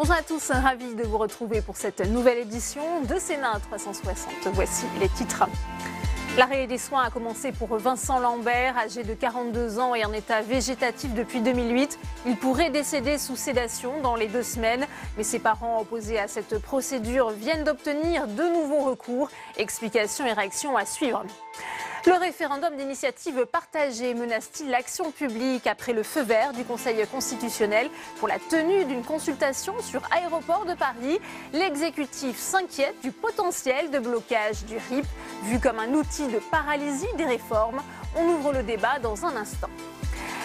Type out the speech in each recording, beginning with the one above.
Bonjour à tous, ravi de vous retrouver pour cette nouvelle édition de Sénat 360. Voici les titres. L'arrêt des soins a commencé pour Vincent Lambert, âgé de 42 ans et en état végétatif depuis 2008. Il pourrait décéder sous sédation dans les 2 semaines, mais ses parents opposés à cette procédure viennent d'obtenir de nouveaux recours. Explications et réactions à suivre. Le référendum d'initiative partagée menace-t-il l'action publique après le feu vert du Conseil constitutionnel pour la tenue d'une consultation sur Aéroport de Paris? L'exécutif s'inquiète du potentiel de blocage du RIP, vu comme un outil de paralysie des réformes. On ouvre le débat dans un instant.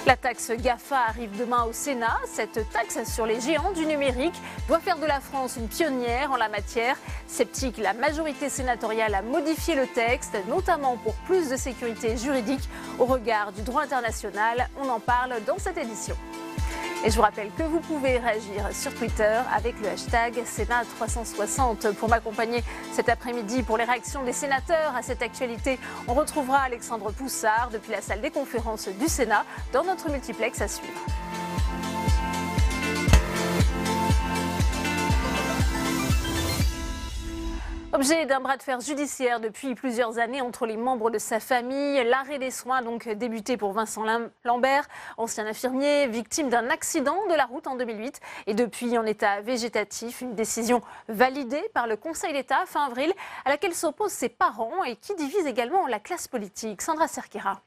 La taxe GAFA arrive demain au Sénat. Cette taxe sur les géants du numérique doit faire de la France une pionnière en la matière. Sceptique, la majorité sénatoriale a modifié le texte, notamment pour plus de sécurité juridique au regard du droit international. On en parle dans cette édition. Et je vous rappelle que vous pouvez réagir sur Twitter avec le hashtag Sénat360. Pour m'accompagner cet après-midi pour les réactions des sénateurs à cette actualité, on retrouvera Alexandre Poussard depuis la salle des conférences du Sénat dans notre multiplex à suivre. Objet d'un bras de fer judiciaire depuis plusieurs années entre les membres de sa famille, l'arrêt des soins a donc débuté pour Vincent Lambert, ancien infirmier, victime d'un accident de la route en 2008 et depuis en état végétatif, une décision validée par le Conseil d'État fin avril à laquelle s'opposent ses parents et qui divise également la classe politique. Sandra Cerquera.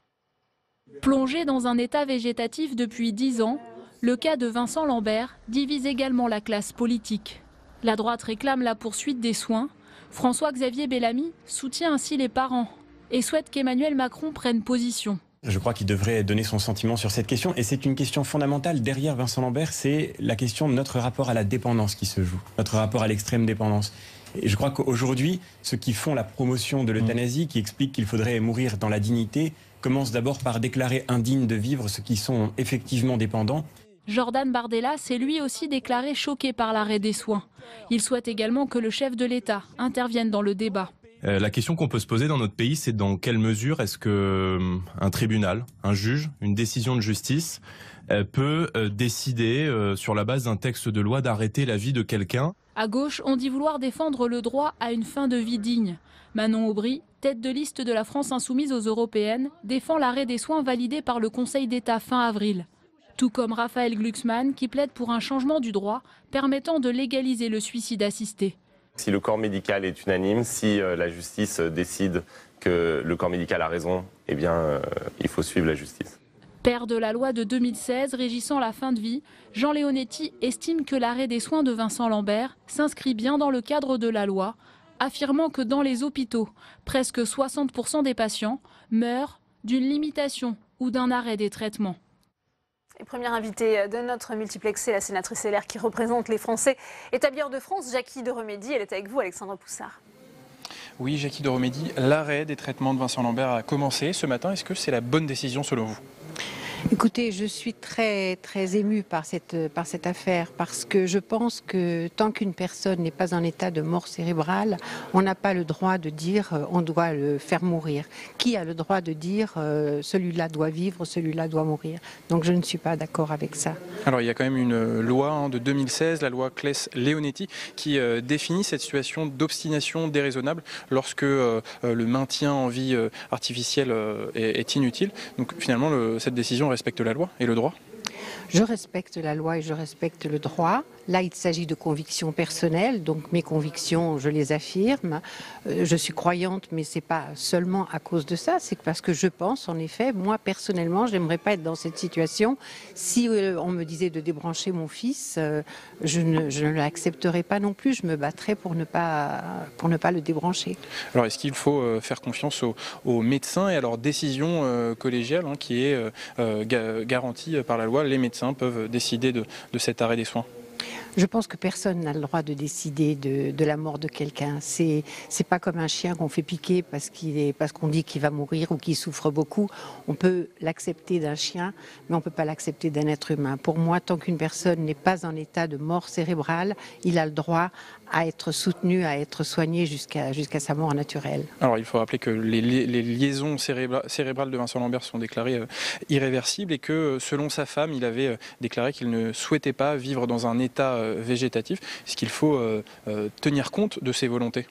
Plongé dans un état végétatif depuis 10 ans, le cas de Vincent Lambert divise également la classe politique. La droite réclame la poursuite des soins. François-Xavier Bellamy soutient ainsi les parents et souhaite qu'Emmanuel Macron prenne position. Je crois qu'il devrait donner son sentiment sur cette question. Et c'est une question fondamentale. Derrière Vincent Lambert, c'est la question de notre rapport à la dépendance qui se joue, notre rapport à l'extrême dépendance. Et je crois qu'aujourd'hui, ceux qui font la promotion de l'euthanasie, qui expliquent qu'il faudrait mourir dans la dignité, commencent d'abord par déclarer indignes de vivre ceux qui sont effectivement dépendants. Jordan Bardella s'est lui aussi déclaré choqué par l'arrêt des soins. Il souhaite également que le chef de l'État intervienne dans le débat. La question qu'on peut se poser dans notre pays, c'est dans quelle mesure est-ce qu'un tribunal, un juge, une décision de justice peut décider sur la base d'un texte de loi d'arrêter la vie de quelqu'un. À gauche, on dit vouloir défendre le droit à une fin de vie digne. Manon Aubry, tête de liste de la France insoumise aux européennes, défend l'arrêt des soins validé par le Conseil d'État fin avril. Tout comme Raphaël Glucksmann qui plaide pour un changement du droit permettant de légaliser le suicide assisté. Si le corps médical est unanime, si la justice décide que le corps médical a raison, eh bien, il faut suivre la justice. Père de la loi de 2016 régissant la fin de vie, Jean Leonetti estime que l'arrêt des soins de Vincent Lambert s'inscrit bien dans le cadre de la loi, affirmant que dans les hôpitaux, presque 60% des patients meurent d'une limitation ou d'un arrêt des traitements. Et première invitée de notre multiplexé, la sénatrice LR qui représente les Français établis hors de France, Jacky Deromedi. Elle est avec vous, Alexandre Poussard. Oui, Jacky Deromedi, l'arrêt des traitements de Vincent Lambert a commencé ce matin. Est-ce que c'est la bonne décision selon vous ? Écoutez, je suis très émue par cette affaire parce que je pense que tant qu'une personne n'est pas en état de mort cérébrale, on n'a pas le droit de dire on doit le faire mourir. Qui a le droit de dire celui-là doit vivre, celui-là doit mourir? Donc je ne suis pas d'accord avec ça. Alors il y a quand même une loi de 2016, la loi Claes-Leonetti, qui définit cette situation d'obstination déraisonnable lorsque le maintien en vie artificielle est inutile. Donc finalement cette décision respecte la loi et le droit? Je respecte la loi et je respecte le droit. Là, il s'agit de convictions personnelles, donc mes convictions, je les affirme. Je suis croyante, mais c'est pas seulement à cause de ça, c'est parce que je pense, en effet, moi personnellement, j'aimerais pas être dans cette situation. Si on me disait de débrancher mon fils, je ne l'accepterais pas non plus. Je me battrais pour ne pas le débrancher. Alors, est-ce qu'il faut faire confiance aux médecins et à leur décision collégiale qui est garantie par la loi? Les médecins peuvent décider de cet arrêt des soins. Je pense que personne n'a le droit de décider de la mort de quelqu'un. C'est pas comme un chien qu'on fait piquer parce qu'on dit qu'il va mourir ou qu'il souffre beaucoup. On peut l'accepter d'un chien, mais on peut pas l'accepter d'un être humain. Pour moi, tant qu'une personne n'est pas en état de mort cérébrale, il a le droit à être soutenu, à être soigné jusqu'à sa mort naturelle. Alors il faut rappeler que les liaisons cérébrales de Vincent Lambert sont déclarées irréversibles et que selon sa femme, il avait déclaré qu'il ne souhaitait pas vivre dans un état végétatif. Est-ce qu'il faut tenir compte de ces volontés ?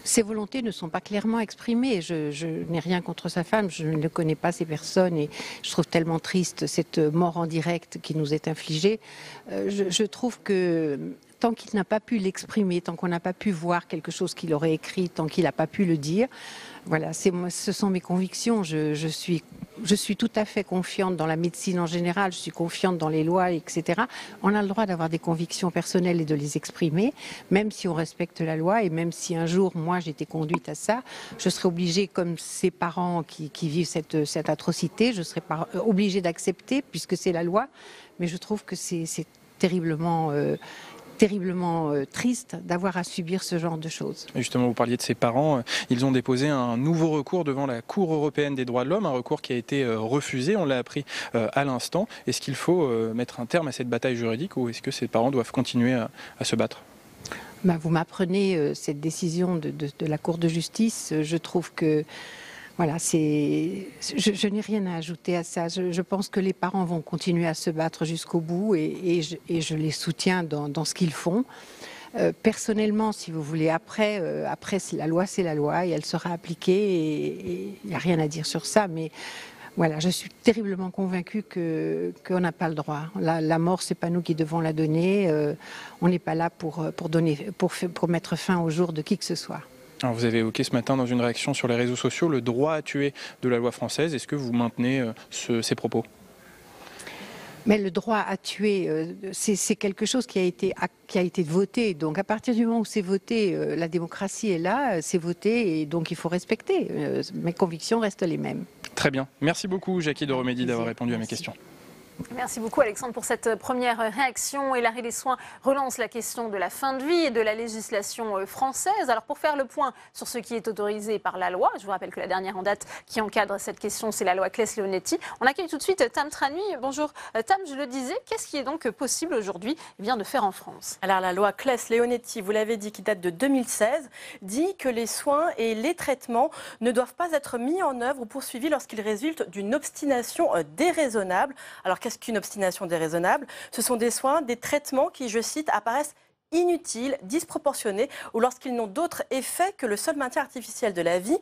Ces volontés ne sont pas clairement exprimées. Je n'ai rien contre sa femme, je ne connais pas ces personnes et je trouve tellement triste cette mort en direct qui nous est infligée. Je trouve que tant qu'il n'a pas pu l'exprimer, tant qu'on n'a pas pu voir quelque chose qu'il aurait écrit, tant qu'il n'a pas pu le dire, voilà, ce sont mes convictions. Je suis tout à fait confiante dans la médecine en général, je suis confiante dans les lois, etc. On a le droit d'avoir des convictions personnelles et de les exprimer, même si on respecte la loi et même si un jour, moi, j'étais conduite à ça, je serais obligée, comme ces parents qui vivent cette atrocité, je serais obligée d'accepter puisque c'est la loi. Mais je trouve que c'est terriblement triste d'avoir à subir ce genre de choses. Et justement, vous parliez de ses parents. Ils ont déposé un nouveau recours devant la Cour européenne des droits de l'homme, un recours qui a été refusé, on l'a appris à l'instant. Est-ce qu'il faut mettre un terme à cette bataille juridique ou est-ce que ses parents doivent continuer à se battre ? Vous m'apprenez cette décision de la Cour de justice. Je trouve que voilà, je n'ai rien à ajouter à ça. Je pense que les parents vont continuer à se battre jusqu'au bout et je les soutiens dans ce qu'ils font. Personnellement, si vous voulez, après la loi, c'est la loi et elle sera appliquée et il n'y a rien à dire sur ça. Mais voilà, je suis terriblement convaincue qu'on n'a pas le droit. La mort, c'est pas nous qui devons la donner. On n'est pas là pour mettre fin au jour de qui que ce soit. Alors vous avez évoqué ce matin dans une réaction sur les réseaux sociaux le droit à tuer de la loi française. Est-ce que vous maintenez ces propos ? Mais le droit à tuer, c'est quelque chose qui a été voté. Donc à partir du moment où c'est voté, la démocratie est là, c'est voté et donc il faut respecter. Mes convictions restent les mêmes. Très bien. Merci beaucoup Jackie de Romédy d'avoir répondu à mes questions. Merci beaucoup Alexandre pour cette première réaction. Et l'arrêt des soins relance la question de la fin de vie et de la législation française. Alors pour faire le point sur ce qui est autorisé par la loi, je vous rappelle que la dernière en date qui encadre cette question, c'est la loi Claes-Leonetti. On accueille tout de suite Tam Tranui. Bonjour Tam, je le disais, qu'est-ce qui est donc possible aujourd'hui de faire en France ? Alors la loi Claes-Leonetti, vous l'avez dit, qui date de 2016, dit que les soins et les traitements ne doivent pas être mis en œuvre ou poursuivis lorsqu'ils résultent d'une obstination déraisonnable. Alors qu'est-ce qu'une obstination déraisonnable ? Ce sont des soins, des traitements qui, je cite, apparaissent inutiles, disproportionnés ou lorsqu'ils n'ont d'autre effet que le seul maintien artificiel de la vie.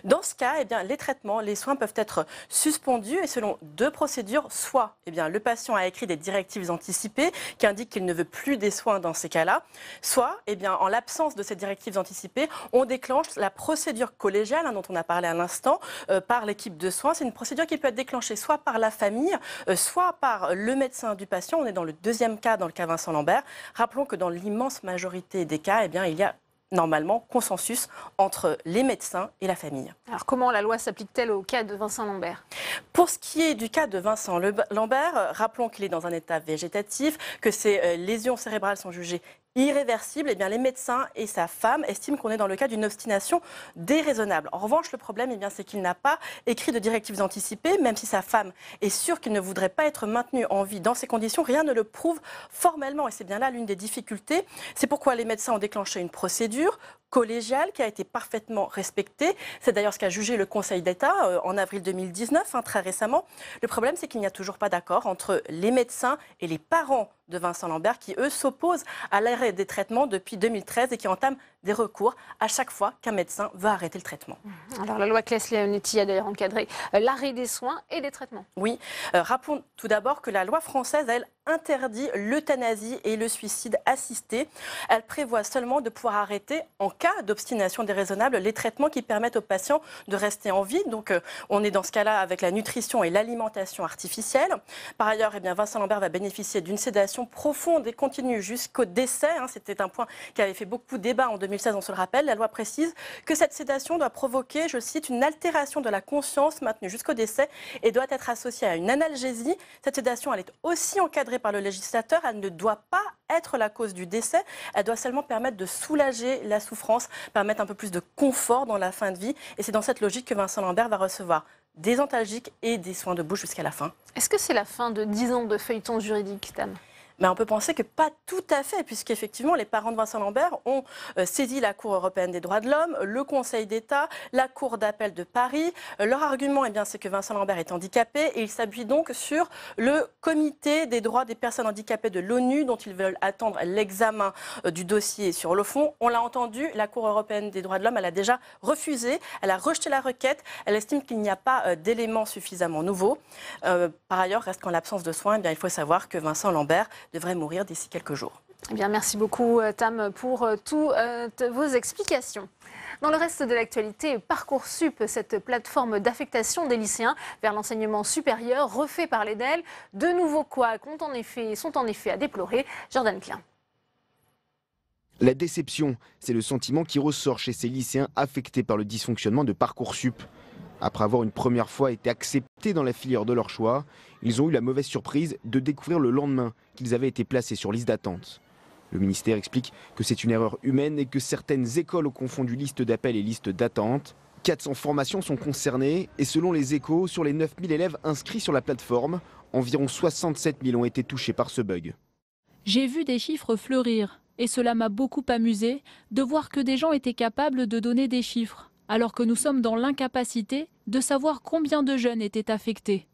Dans ce cas, les traitements, les soins peuvent être suspendus et selon deux procédures. Soit le patient a écrit des directives anticipées qui indiquent qu'il ne veut plus des soins dans ces cas-là. Soit, en l'absence de ces directives anticipées, on déclenche la procédure collégiale dont on a parlé à l'instant par l'équipe de soins. C'est une procédure qui peut être déclenchée soit par la famille, soit par le médecin du patient. On est dans le deuxième cas, dans le cas Vincent Lambert. Rappelons que dans l'immense majorité des cas, il y a normalement consensus entre les médecins et la famille. Alors comment la loi s'applique-t-elle au cas de Vincent Lambert ? Pour ce qui est du cas de Vincent Lambert, rappelons qu'il est dans un état végétatif, que ses lésions cérébrales sont jugées irréversible, les médecins et sa femme estiment qu'on est dans le cas d'une obstination déraisonnable. En revanche, le problème, c'est qu'il n'a pas écrit de directives anticipées, même si sa femme est sûre qu'il ne voudrait pas être maintenu en vie dans ces conditions. Rien ne le prouve formellement et c'est bien là l'une des difficultés. C'est pourquoi les médecins ont déclenché une procédure collégiale qui a été parfaitement respectée. C'est d'ailleurs ce qu'a jugé le Conseil d'État en avril 2019, très récemment. Le problème, c'est qu'il n'y a toujours pas d'accord entre les médecins et les parents de Vincent Lambert qui, eux, s'opposent à l'arrêt des traitements depuis 2013 et qui entament des recours à chaque fois qu'un médecin veut arrêter le traitement. Alors la loi Claes-Leonetti a d'ailleurs encadré l'arrêt des soins et des traitements. Oui, rappelons tout d'abord que la loi française, elle, interdit l'euthanasie et le suicide assisté. Elle prévoit seulement de pouvoir arrêter, en cas d'obstination déraisonnable, les traitements qui permettent aux patients de rester en vie. Donc on est dans ce cas-là avec la nutrition et l'alimentation artificielle. Par ailleurs, Vincent Lambert va bénéficier d'une sédation profonde et continue jusqu'au décès. C'était un point qui avait fait beaucoup de débat en 2016, on se le rappelle. La loi précise que cette sédation doit provoquer, je cite, une altération de la conscience maintenue jusqu'au décès et doit être associée à une analgésie. Cette sédation, elle est aussi encadrée par le législateur. Elle ne doit pas être la cause du décès. Elle doit seulement permettre de soulager la souffrance, permettre un peu plus de confort dans la fin de vie. Et c'est dans cette logique que Vincent Lambert va recevoir des antalgiques et des soins de bouche jusqu'à la fin. Est-ce que c'est la fin de 10 ans de feuilleton juridique, Tam ? Mais on peut penser que pas tout à fait, puisqu'effectivement, les parents de Vincent Lambert ont saisi la Cour européenne des droits de l'homme, le Conseil d'État, la Cour d'appel de Paris. Leur argument, c'est que Vincent Lambert est handicapé et il s'appuie donc sur le Comité des droits des personnes handicapées de l'ONU, dont ils veulent attendre l'examen du dossier sur le fond. On l'a entendu, la Cour européenne des droits de l'homme, elle a déjà refusé, elle a rejeté la requête, elle estime qu'il n'y a pas d'éléments suffisamment nouveaux. Par ailleurs, reste qu'en l'absence de soins, il faut savoir que Vincent Lambert devrait mourir d'ici quelques jours. Eh bien, merci beaucoup, Tam, pour toutes vos explications. Dans le reste de l'actualité, Parcoursup, cette plateforme d'affectation des lycéens vers l'enseignement supérieur, refait parler d'elle. De nouveaux couacs sont en effet à déplorer. Jordan Klein. La déception, c'est le sentiment qui ressort chez ces lycéens affectés par le dysfonctionnement de Parcoursup. Après avoir une première fois été acceptés dans la filière de leur choix, ils ont eu la mauvaise surprise de découvrir le lendemain qu'ils avaient été placés sur liste d'attente. Le ministère explique que c'est une erreur humaine et que certaines écoles ont confondu liste d'appel et liste d'attente. 400 formations sont concernées et selon les Échos, sur les 9000 élèves inscrits sur la plateforme, environ 67 000 ont été touchés par ce bug. J'ai vu des chiffres fleurir et cela m'a beaucoup amusé de voir que des gens étaient capables de donner des chiffres, alors que nous sommes dans l'incapacité de savoir combien de jeunes étaient affectés.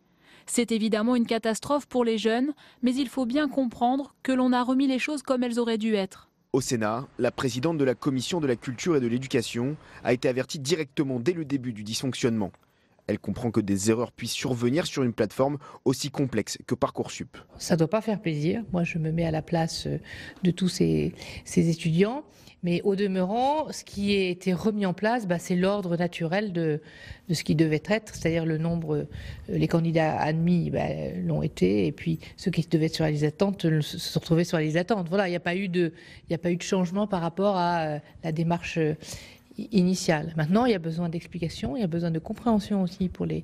C'est évidemment une catastrophe pour les jeunes, mais il faut bien comprendre que l'on a remis les choses comme elles auraient dû être. Au Sénat, la présidente de la Commission de la Culture et de l'Éducation a été avertie directement dès le début du dysfonctionnement. Elle comprend que des erreurs puissent survenir sur une plateforme aussi complexe que Parcoursup. Ça ne doit pas faire plaisir. Moi, je me mets à la place de tous ces étudiants. Mais au demeurant, ce qui a été remis en place, c'est l'ordre naturel de ce qui devait être, c'est-à-dire le nombre, les candidats admis l'ont été, et puis ceux qui devaient être sur la liste d'attente se sont retrouvés sur la liste d'attente. Voilà, il n'y a pas eu de changement par rapport à la démarche initiale. Maintenant, il y a besoin d'explications, il y a besoin de compréhension aussi pour les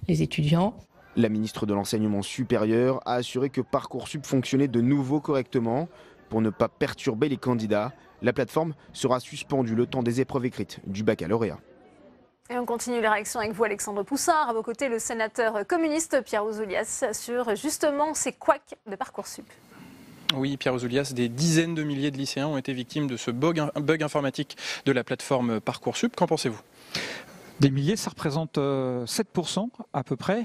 étudiants. La ministre de l'Enseignement supérieur a assuré que Parcoursup fonctionnait de nouveau correctement. Pour ne pas perturber les candidats, la plateforme sera suspendue le temps des épreuves écrites du baccalauréat. Et on continue les réactions avec vous, Alexandre Poussard. À vos côtés, le sénateur communiste Pierre Ouzoulias sur justement ces couacs de Parcoursup. Oui, Pierre Ouzoulias, des dizaines de milliers de lycéens ont été victimes de ce bug informatique de la plateforme Parcoursup. Qu'en pensez-vous ? Des milliers, ça représente 7% à peu près.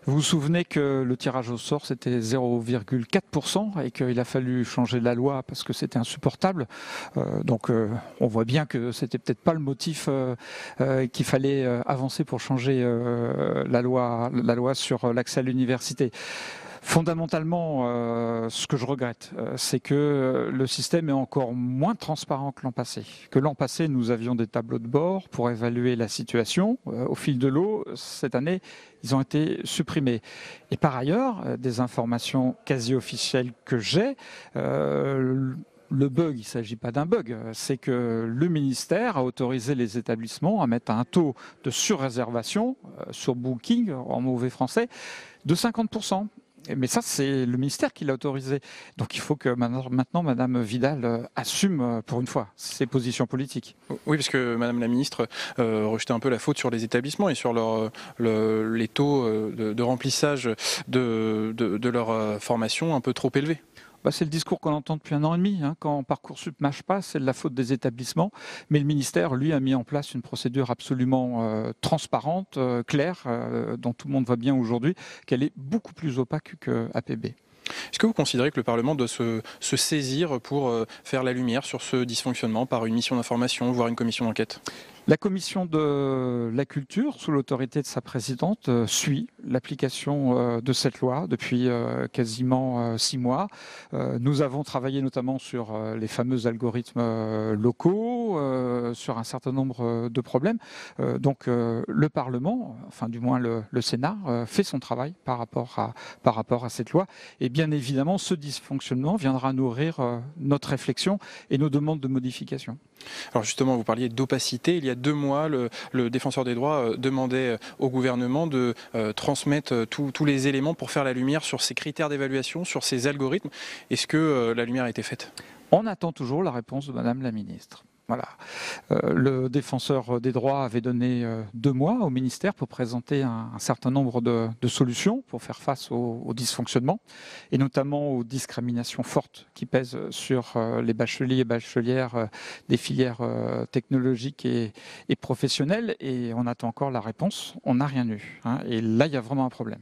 Vous vous souvenez que le tirage au sort, c'était 0,4% et qu'il a fallu changer la loi parce que c'était insupportable. Donc on voit bien que c'était peut-être pas le motif qu'il fallait avancer pour changer la loi sur l'accès à l'université. Fondamentalement, ce que je regrette, c'est que le système est encore moins transparent que l'an passé. Que l'an passé, nous avions des tableaux de bord pour évaluer la situation. Au fil de l'eau, cette année, ils ont été supprimés. Et par ailleurs, des informations quasi officielles que j'ai, le bug, il ne s'agit pas d'un bug, c'est que le ministère a autorisé les établissements à mettre un taux de surréservation sur Booking, en mauvais français, de 50%. Mais ça, c'est le ministère qui l'a autorisé. Donc il faut que maintenant, Madame Vidal assume pour une fois ses positions politiques. Oui, parce que Madame la ministre rejetait un peu la faute sur les établissements et sur les taux de remplissage de leur formation un peu trop élevés. C'est le discours qu'on entend depuis 1 an et demi. Quand Parcoursup ne marche pas, c'est de la faute des établissements. Mais le ministère, lui, a mis en place une procédure absolument transparente, claire, dont tout le monde voit bien aujourd'hui qu'elle est beaucoup plus opaque que APB. Est-ce que vous considérez que le Parlement doit se saisir pour faire la lumière sur ce dysfonctionnement par une mission d'information, voire une commission d'enquête ? La commission de la culture, sous l'autorité de sa présidente, suit l'application de cette loi depuis quasiment 6 mois. Nous avons travaillé notamment sur les fameux algorithmes locaux, sur un certain nombre de problèmes. Donc le Parlement, enfin du moins le Sénat, fait son travail par rapport à cette loi. Et bien évidemment, ce dysfonctionnement viendra nourrir notre réflexion et nos demandes de modification. Alors justement, vous parliez d'opacité. Il y a 2 mois, le défenseur des droits demandait au gouvernement de transmettre tous les éléments pour faire la lumière sur ces critères d'évaluation, sur ces algorithmes. Est-ce que la lumière a été faite ? On attend toujours la réponse de Madame la ministre. Voilà. Le défenseur des droits avait donné 2 mois au ministère pour présenter un certain nombre de solutions pour faire face aux dysfonctionnements et notamment aux discriminations fortes qui pèsent sur les bacheliers et bachelières des filières technologiques et professionnelles. Et on attend encore la réponse. On n'a rien eu. Hein. Et là, il y a vraiment un problème.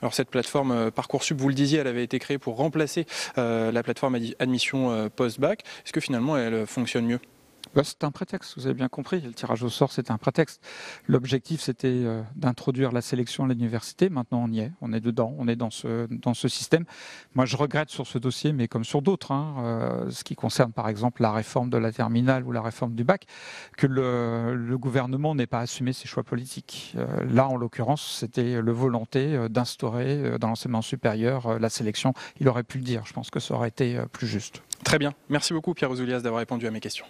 Alors cette plateforme Parcoursup, vous le disiez, elle avait été créée pour remplacer la plateforme admission post-bac. Est-ce que finalement elle fonctionne mieux ? C'est un prétexte, vous avez bien compris. Le tirage au sort, c'était un prétexte. L'objectif, c'était d'introduire la sélection à l'université. Maintenant, on y est. On est dedans. On est dans ce système. Moi, je regrette sur ce dossier, mais comme sur d'autres, ce qui concerne par exemple la réforme de la terminale ou la réforme du bac, que le gouvernement n'ait pas assumé ses choix politiques. Là, en l'occurrence, c'était la volonté d'instaurer dans l'enseignement supérieur la sélection. Il aurait pu le dire. Je pense que ça aurait été plus juste. Très bien. Merci beaucoup, Pierre Ouzoulias, d'avoir répondu à mes questions.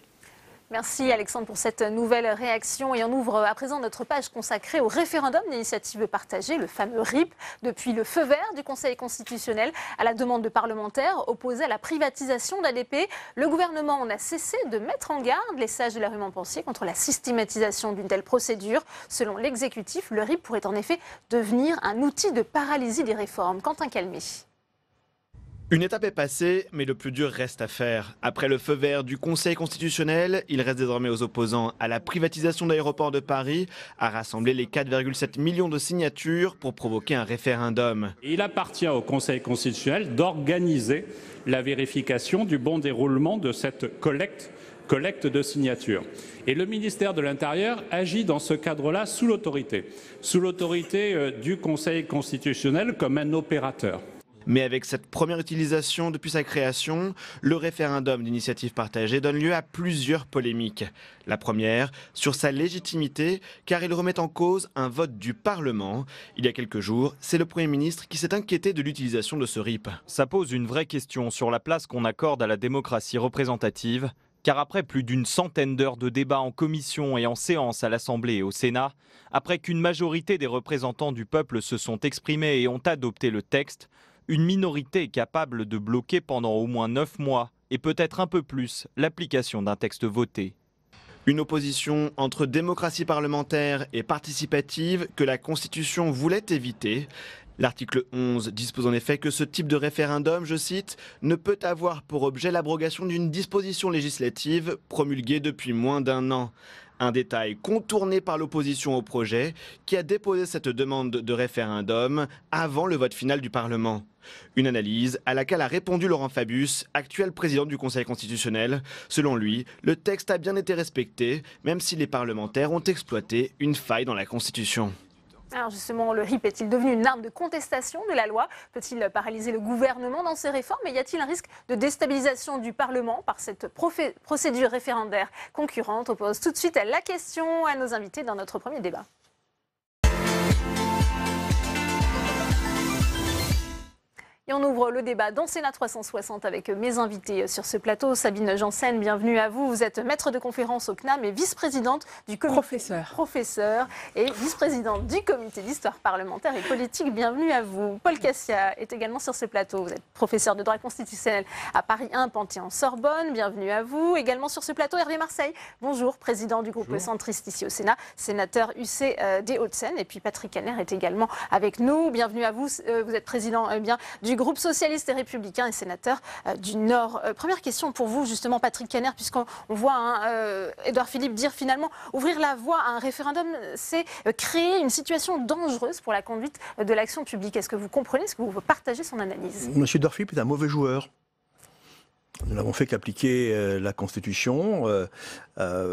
Merci Alexandre pour cette nouvelle réaction et on ouvre à présent notre page consacrée au référendum d'initiative partagée, le fameux RIP, depuis le feu vert du Conseil constitutionnel à la demande de parlementaires opposés à la privatisation d'ADP. Le gouvernement n'a cessé de mettre en garde les sages de la rue Montpensier contre la systématisation d'une telle procédure. Selon l'exécutif, le RIP pourrait en effet devenir un outil de paralysie des réformes. Quentin Calmy. Une étape est passée, mais le plus dur reste à faire. Après le feu vert du Conseil constitutionnel, il reste désormais aux opposants à la privatisation d'Aéroports de Paris à rassembler les 4,7 millions de signatures pour provoquer un référendum. Il appartient au Conseil constitutionnel d'organiser la vérification du bon déroulement de cette collecte de signatures. Et le ministère de l'Intérieur agit dans ce cadre-là sous l'autorité du Conseil constitutionnel comme un opérateur. Mais avec cette première utilisation depuis sa création, le référendum d'initiative partagée donne lieu à plusieurs polémiques. La première, sur sa légitimité, car il remet en cause un vote du Parlement. Il y a quelques jours, c'est le Premier ministre qui s'est inquiété de l'utilisation de ce RIP. Ça pose une vraie question sur la place qu'on accorde à la démocratie représentative, car après plus d'une centaine d'heures de débats en commission et en séance à l'Assemblée et au Sénat, après qu'une majorité des représentants du peuple se sont exprimés et ont adopté le texte, une minorité capable de bloquer pendant au moins 9 mois et peut-être un peu plus l'application d'un texte voté. Une opposition entre démocratie parlementaire et participative que la Constitution voulait éviter. L'article 11 dispose en effet que ce type de référendum, je cite, ne peut avoir pour objet l'abrogation d'une disposition législative promulguée depuis moins d'1 an. Un détail contourné par l'opposition au projet qui a déposé cette demande de référendum avant le vote final du Parlement. Une analyse à laquelle a répondu Laurent Fabius, actuel président du Conseil constitutionnel. Selon lui, le texte a bien été respecté, même si les parlementaires ont exploité une faille dans la Constitution. Alors justement, le RIP est-il devenu une arme de contestation de la loi? Peut-il paralyser le gouvernement dans ses réformes? Et y a-t-il un risque de déstabilisation du Parlement par cette procédure référendaire concurrente? On pose tout de suite la question à nos invités dans notre premier débat. Et on ouvre le débat dans Sénat 360 avec mes invités sur ce plateau. Sabine Janssen, bienvenue à vous. Vous êtes maître de conférence au CNAM et vice-présidente du comité... Professeur et vice-présidente du comité d'histoire parlementaire et politique. Bienvenue à vous. Paul Cassia est également sur ce plateau. Vous êtes professeur de droit constitutionnel à Paris 1, Panthéon-Sorbonne. Bienvenue à vous. Également sur ce plateau, Hervé Marseille. Bonjour, président du groupe centriste ici au Sénat, sénateur UC des Hauts-de-Seine. Et puis Patrick Kanner est également avec nous. Bienvenue à vous. Vous êtes président du groupe socialiste et républicain et sénateur du Nord. Première question pour vous, justement, Patrick Kanner, puisqu'on voit Édouard Philippe dire finalement ouvrir la voie à un référendum, c'est créer une situation dangereuse pour la conduite de l'action publique. Est-ce que vous comprenez, est-ce que vous partagez son analyse? Monsieur Édouard Philippe est un mauvais joueur. Nous n'avons fait qu'appliquer la Constitution,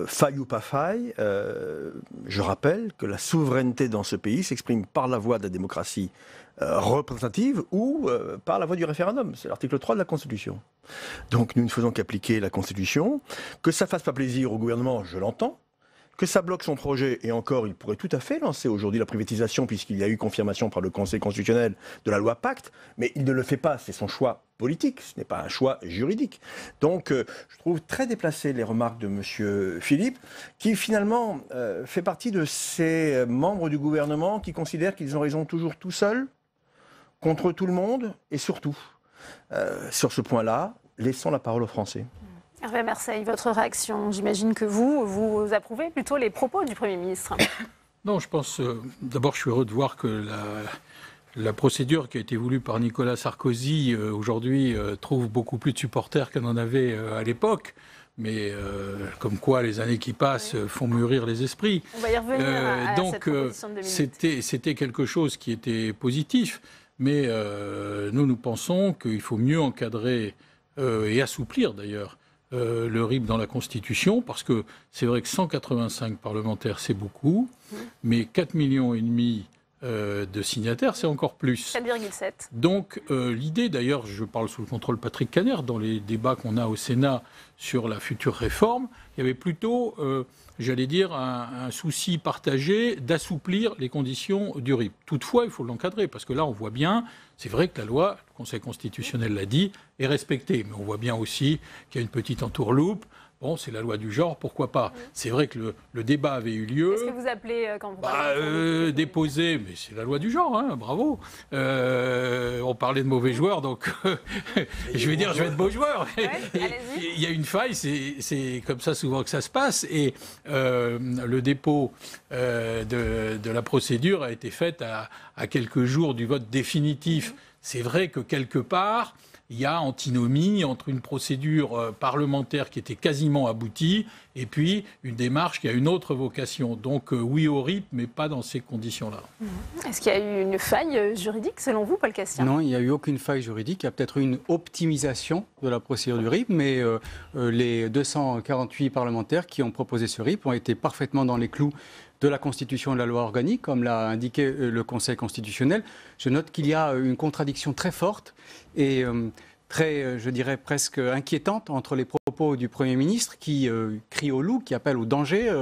faille ou pas faille. Je rappelle que la souveraineté dans ce pays s'exprime par la voie de la démocratie représentative ou par la voie du référendum. C'est l'article 3 de la Constitution. Donc nous ne faisons qu'appliquer la Constitution. Que ça fasse pas plaisir au gouvernement, je l'entends. Que ça bloque son projet, et encore, il pourrait tout à fait lancer aujourd'hui la privatisation, puisqu'il y a eu confirmation par le Conseil constitutionnel de la loi Pacte, mais il ne le fait pas, c'est son choix politique, ce n'est pas un choix juridique. Donc je trouve très déplacées les remarques de M. Philippe, qui finalement fait partie de ces membres du gouvernement qui considèrent qu'ils ont raison toujours tout seuls, contre tout le monde, et surtout, sur ce point-là, laissons la parole aux Français. Hervé Marseille, votre réaction, j'imagine que vous approuvez plutôt les propos du Premier ministre. Non, je pense, d'abord je suis heureux de voir que la procédure qui a été voulue par Nicolas Sarkozy aujourd'hui trouve beaucoup plus de supporters qu'elle en avait à l'époque. Mais comme quoi les années qui passent font mûrir les esprits. On va y revenir à cette proposition de 2008. C'était quelque chose qui était positif. Mais nous pensons qu'il faut mieux encadrer et assouplir d'ailleurs le RIP dans la Constitution, parce que c'est vrai que 185 parlementaires, c'est beaucoup, mais 4,5 millions de signataires, c'est encore plus. 4,7. Donc l'idée, d'ailleurs, je parle sous le contrôle de Patrick Kanner, dans les débats qu'on a au Sénat sur la future réforme, il y avait plutôt, j'allais dire, un souci partagé d'assouplir les conditions du RIP. Toutefois, il faut l'encadrer, parce que là, on voit bien, c'est vrai que la loi, le Conseil constitutionnel l'a dit, est respectée, mais on voit bien aussi qu'il y a une petite entourloupe. Bon, c'est la loi du genre, pourquoi pas. C'est vrai que le débat avait eu lieu. Qu'est-ce que vous appelez quand vous parlez déposé, mais c'est la loi du genre, hein, bravo. On parlait de mauvais joueurs, donc je vais être beau joueur. Ouais, il y a une faille, c'est comme ça souvent que ça se passe. Et le dépôt de la procédure a été fait à quelques jours du vote définitif. C'est vrai que quelque part, il y a antinomie entre une procédure parlementaire qui était quasiment aboutie et puis une démarche qui a une autre vocation. Donc oui au RIP, mais pas dans ces conditions-là. Est-ce qu'il y a eu une faille juridique selon vous, Paul Castien ? Non, il n'y a eu aucune faille juridique. Il y a peut-être eu une optimisation de la procédure du RIP, mais les 248 parlementaires qui ont proposé ce RIP ont été parfaitement dans les clous de la Constitution et de la loi organique, comme l'a indiqué le Conseil constitutionnel. Je note qu'il y a une contradiction très forte et très, je dirais, presque inquiétante entre les propos du Premier ministre qui crie au loup, qui appelle au danger,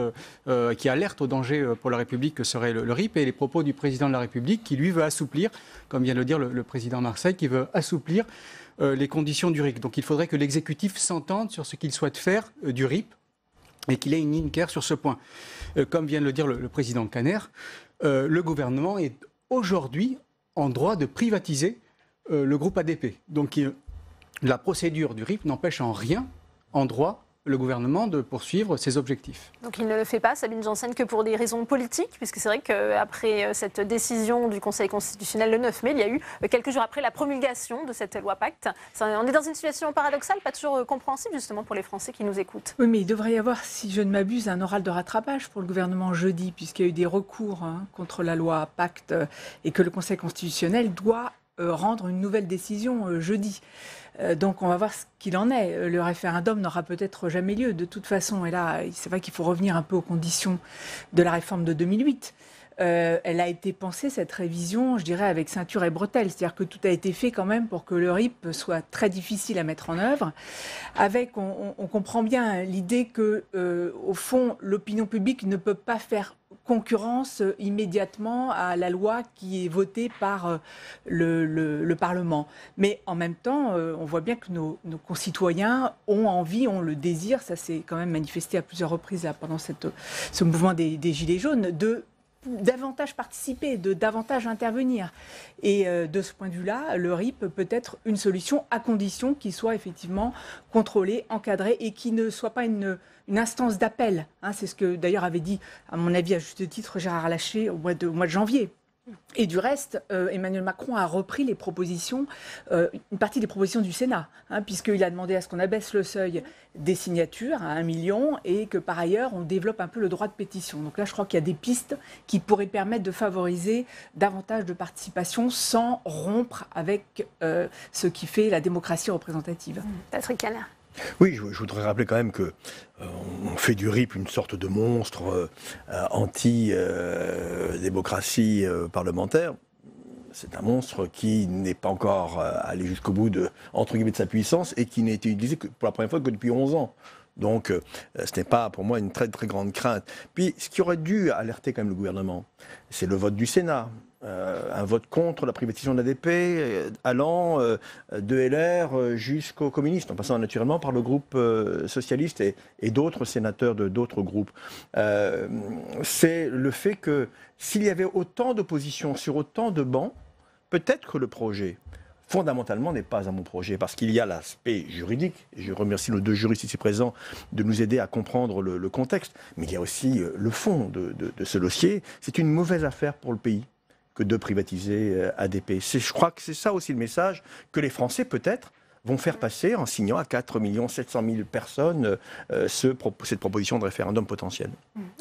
qui alerte au danger pour la République que serait le RIP, et les propos du Président de la République qui, lui, veut assouplir, comme vient de le dire le Président Marseille, qui veut assouplir les conditions du RIP. Donc il faudrait que l'exécutif s'entende sur ce qu'il souhaite faire du RIP et qu'il ait une ligne claire sur ce point. Comme vient de le dire le président Kanner, le gouvernement est aujourd'hui en droit de privatiser le groupe ADP. Donc la procédure du RIP n'empêche en rien, en droit, le gouvernement de poursuivre ses objectifs. Donc il ne le fait pas, Sabine Janssen, que pour des raisons politiques, puisque c'est vrai qu'après cette décision du Conseil constitutionnel le 9 mai, il y a eu quelques jours après la promulgation de cette loi Pacte. On est dans une situation paradoxale, pas toujours compréhensible justement pour les Français qui nous écoutent. Oui, mais il devrait y avoir, si je ne m'abuse, un oral de rattrapage pour le gouvernement jeudi, puisqu'il y a eu des recours contre la loi Pacte et que le Conseil constitutionnel doit rendre une nouvelle décision jeudi. Donc on va voir ce qu'il en est. Le référendum n'aura peut-être jamais lieu de toute façon. Et là, c'est vrai qu'il faut revenir un peu aux conditions de la réforme de 2008. Elle a été pensée, cette révision, je dirais, avec ceinture et bretelles. C'est-à-dire que tout a été fait quand même pour que le RIP soit très difficile à mettre en œuvre. Avec, on comprend bien l'idée que, au fond, l'opinion publique ne peut pas faire concurrence immédiatement à la loi qui est votée par le Parlement. Mais en même temps, on voit bien que nos concitoyens ont envie, ont le désir, ça s'est quand même manifesté à plusieurs reprises là, pendant ce mouvement des Gilets jaunes, de davantage participer, de davantage intervenir. Et de ce point de vue-là, le RIP peut être une solution à condition qu'il soit effectivement contrôlé, encadré et qu'il ne soit pas une instance d'appel. C'est ce que d'ailleurs avait dit, à mon avis, à juste titre, Gérard Larcher au mois de janvier. Et du reste, Emmanuel Macron a repris les propositions, une partie des propositions du Sénat, puisqu'il a demandé à ce qu'on abaisse le seuil des signatures à 1 million et que par ailleurs on développe un peu le droit de pétition. Donc là, je crois qu'il y a des pistes qui pourraient permettre de favoriser davantage de participation sans rompre avec ce qui fait la démocratie représentative. Patrick Kanner. Oui, je voudrais rappeler quand même que on fait du RIP une sorte de monstre anti-démocratie parlementaire. C'est un monstre qui n'est pas encore allé jusqu'au bout de sa puissance et qui n'a été utilisé pour la première fois que depuis 11 ans. Donc, ce n'est pas pour moi une très très grande crainte. Puis, ce qui aurait dû alerter quand même le gouvernement, c'est le vote du Sénat. Un vote contre la privatisation de l'ADP allant de LR jusqu'aux communistes, en passant naturellement par le groupe socialiste et d'autres sénateurs de d'autres groupes. C'est le fait que s'il y avait autant d'opposition sur autant de bancs, peut-être que le projet fondamentalement, n'est pas à mon projet, parce qu'il y a l'aspect juridique. Je remercie nos deux juristes ici présents de nous aider à comprendre le contexte, mais il y a aussi le fond de ce dossier. C'est une mauvaise affaire pour le pays que de privatiser ADP. Je crois que c'est ça aussi le message que les Français, peut-être, vont faire passer en signant à 4 700 000 personnes cette proposition de référendum potentiel.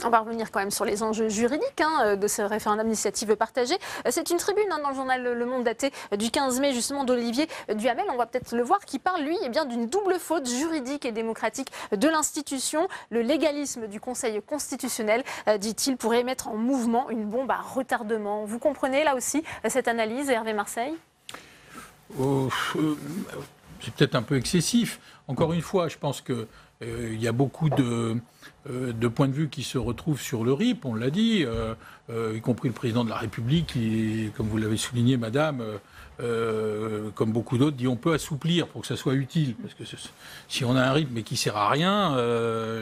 On va revenir quand même sur les enjeux juridiques de ce référendum d'initiative partagée. C'est une tribune dans le journal Le Monde datée du 15 mai justement d'Olivier Duhamel, on va peut-être le voir, qui parle lui d'une double faute juridique et démocratique de l'institution. Le légalisme du Conseil constitutionnel, dit-il, pourrait mettre en mouvement une bombe à retardement. Vous comprenez là aussi cette analyse, Hervé Marseille ? C'est peut-être un peu excessif. Encore une fois, je pense qu'il y a beaucoup de points de vue qui se retrouvent sur le RIP, on l'a dit, y compris le président de la République qui, comme vous l'avez souligné, madame, comme beaucoup d'autres, dit on peut assouplir pour que ça soit utile. Parce que si on a un RIP mais qui ne sert à rien,